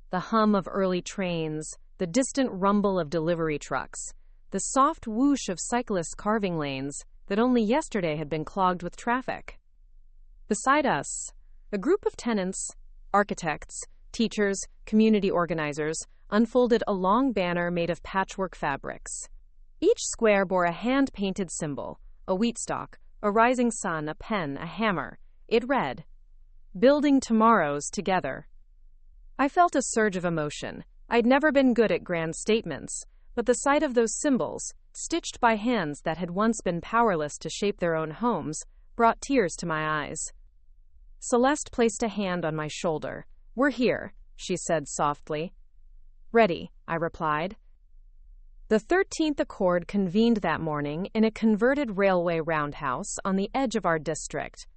Speaker 1: The hum of early trains, the distant rumble of delivery trucks, the soft whoosh of cyclists carving lanes that only yesterday had been clogged with traffic. Beside us, a group of tenants, architects, teachers, community organizers, unfolded a long banner made of patchwork fabrics. Each square bore a hand-painted symbol, a wheat stalk, a rising sun, a pen, a hammer. It read, "Building tomorrows together." I felt a surge of emotion. I'd never been good at grand statements, but the sight of those symbols, stitched by hands that had once been powerless to shape their own homes, brought tears to my eyes. Celeste placed a hand on my shoulder. "We're here," she said softly. "Ready," I replied. The 13th Accord convened that morning in a converted railway roundhouse on the edge of our district.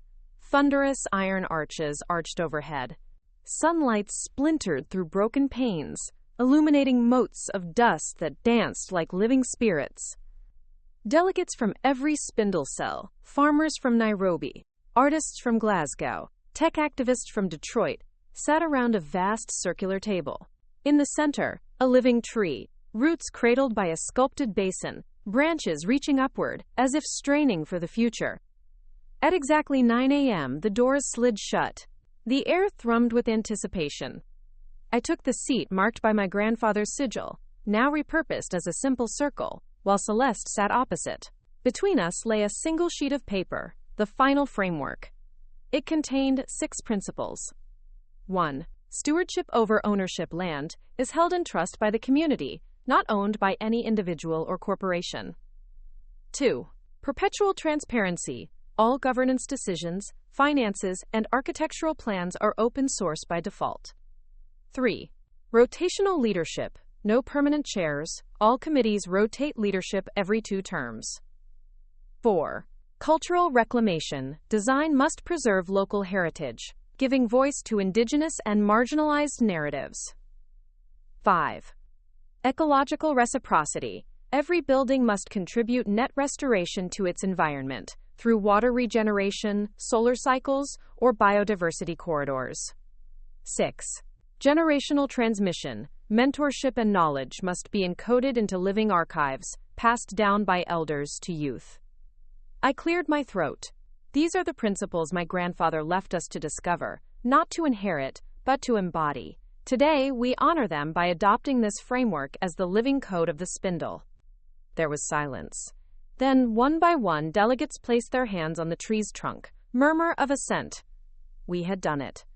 Speaker 1: Thunderous iron arches arched overhead. Sunlight splintered through broken panes, illuminating motes of dust that danced like living spirits. Delegates from every spindle cell, farmers from Nairobi, artists from Glasgow, tech activists from Detroit, sat around a vast circular table. In the center, a living tree, roots cradled by a sculpted basin, branches reaching upward, as if straining for the future. At exactly 9 a.m., the doors slid shut. The air thrummed with anticipation. I took the seat marked by my grandfather's sigil, now repurposed as a simple circle, while Celeste sat opposite. Between us lay a single sheet of paper, the final framework. It contained 6 principles. 1. Stewardship over ownership land is held in trust by the community, not owned by any individual or corporation. 2. Perpetual transparency. All governance decisions, finances, and architectural plans are open source by default. 3. Rotational leadership. No permanent chairs. All committees rotate leadership every 2 terms. 4. Cultural reclamation. Design must preserve local heritage, giving voice to indigenous and marginalized narratives. 5. Ecological reciprocity. Every building must contribute net restoration to its environment through water regeneration, solar cycles, or biodiversity corridors. 6. Generational transmission. Mentorship and knowledge must be encoded into living archives, passed down by elders to youth. I cleared my throat. These are the principles my grandfather left us to discover, not to inherit, but to embody. Today, we honor them by adopting this framework as the living code of the spindle. There was silence. Then, one by one, delegates placed their hands on the tree's trunk. Murmur of assent. We had done it.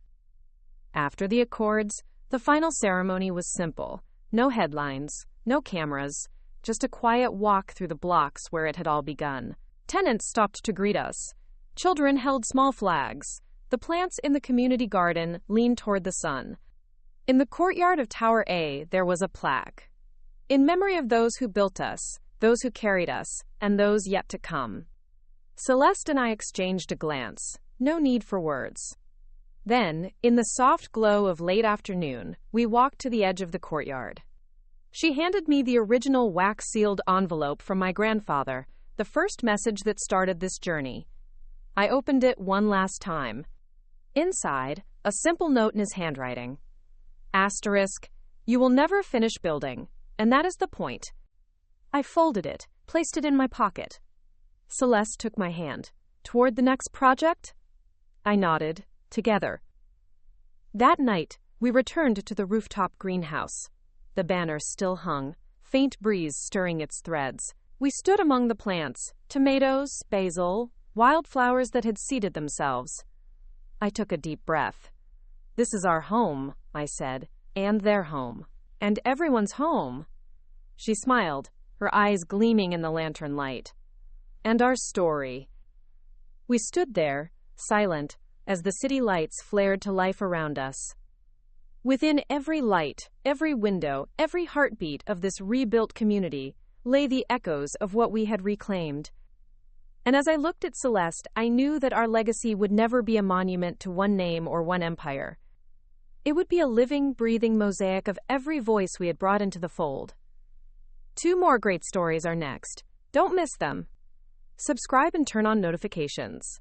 Speaker 1: After the accords, the final ceremony was simple. No headlines, no cameras, just a quiet walk through the blocks where it had all begun. Tenants stopped to greet us. Children held small flags. The plants in the community garden leaned toward the sun. In the courtyard of Tower A, there was a plaque. In memory of those who built us, those who carried us, and those yet to come. Celeste and I exchanged a glance. No need for words. Then, in the soft glow of late afternoon, we walked to the edge of the courtyard. She handed me the original wax-sealed envelope from my grandfather, the first message that started this journey. I opened it one last time. Inside, a simple note in his handwriting. Asterisk, you will never finish building, and that is the point. I folded it, placed it in my pocket. Celeste took my hand. Toward the next project? I nodded. Together. That night, we returned to the rooftop greenhouse. The banner still hung, faint breeze stirring its threads. We stood among the plants, tomatoes, basil, wildflowers that had seeded themselves. I took a deep breath. This is our home, I said, and their home, and everyone's home. She smiled, her eyes gleaming in the lantern light. And our story. We stood there, silent, as the city lights flared to life around us. Within every light, every window, every heartbeat of this rebuilt community lay the echoes of what we had reclaimed. And as I looked at Celeste, I knew that our legacy would never be a monument to one name or one empire. It would be a living, breathing mosaic of every voice we had brought into the fold. 2 more great stories are next. Don't miss them. Subscribe and turn on notifications.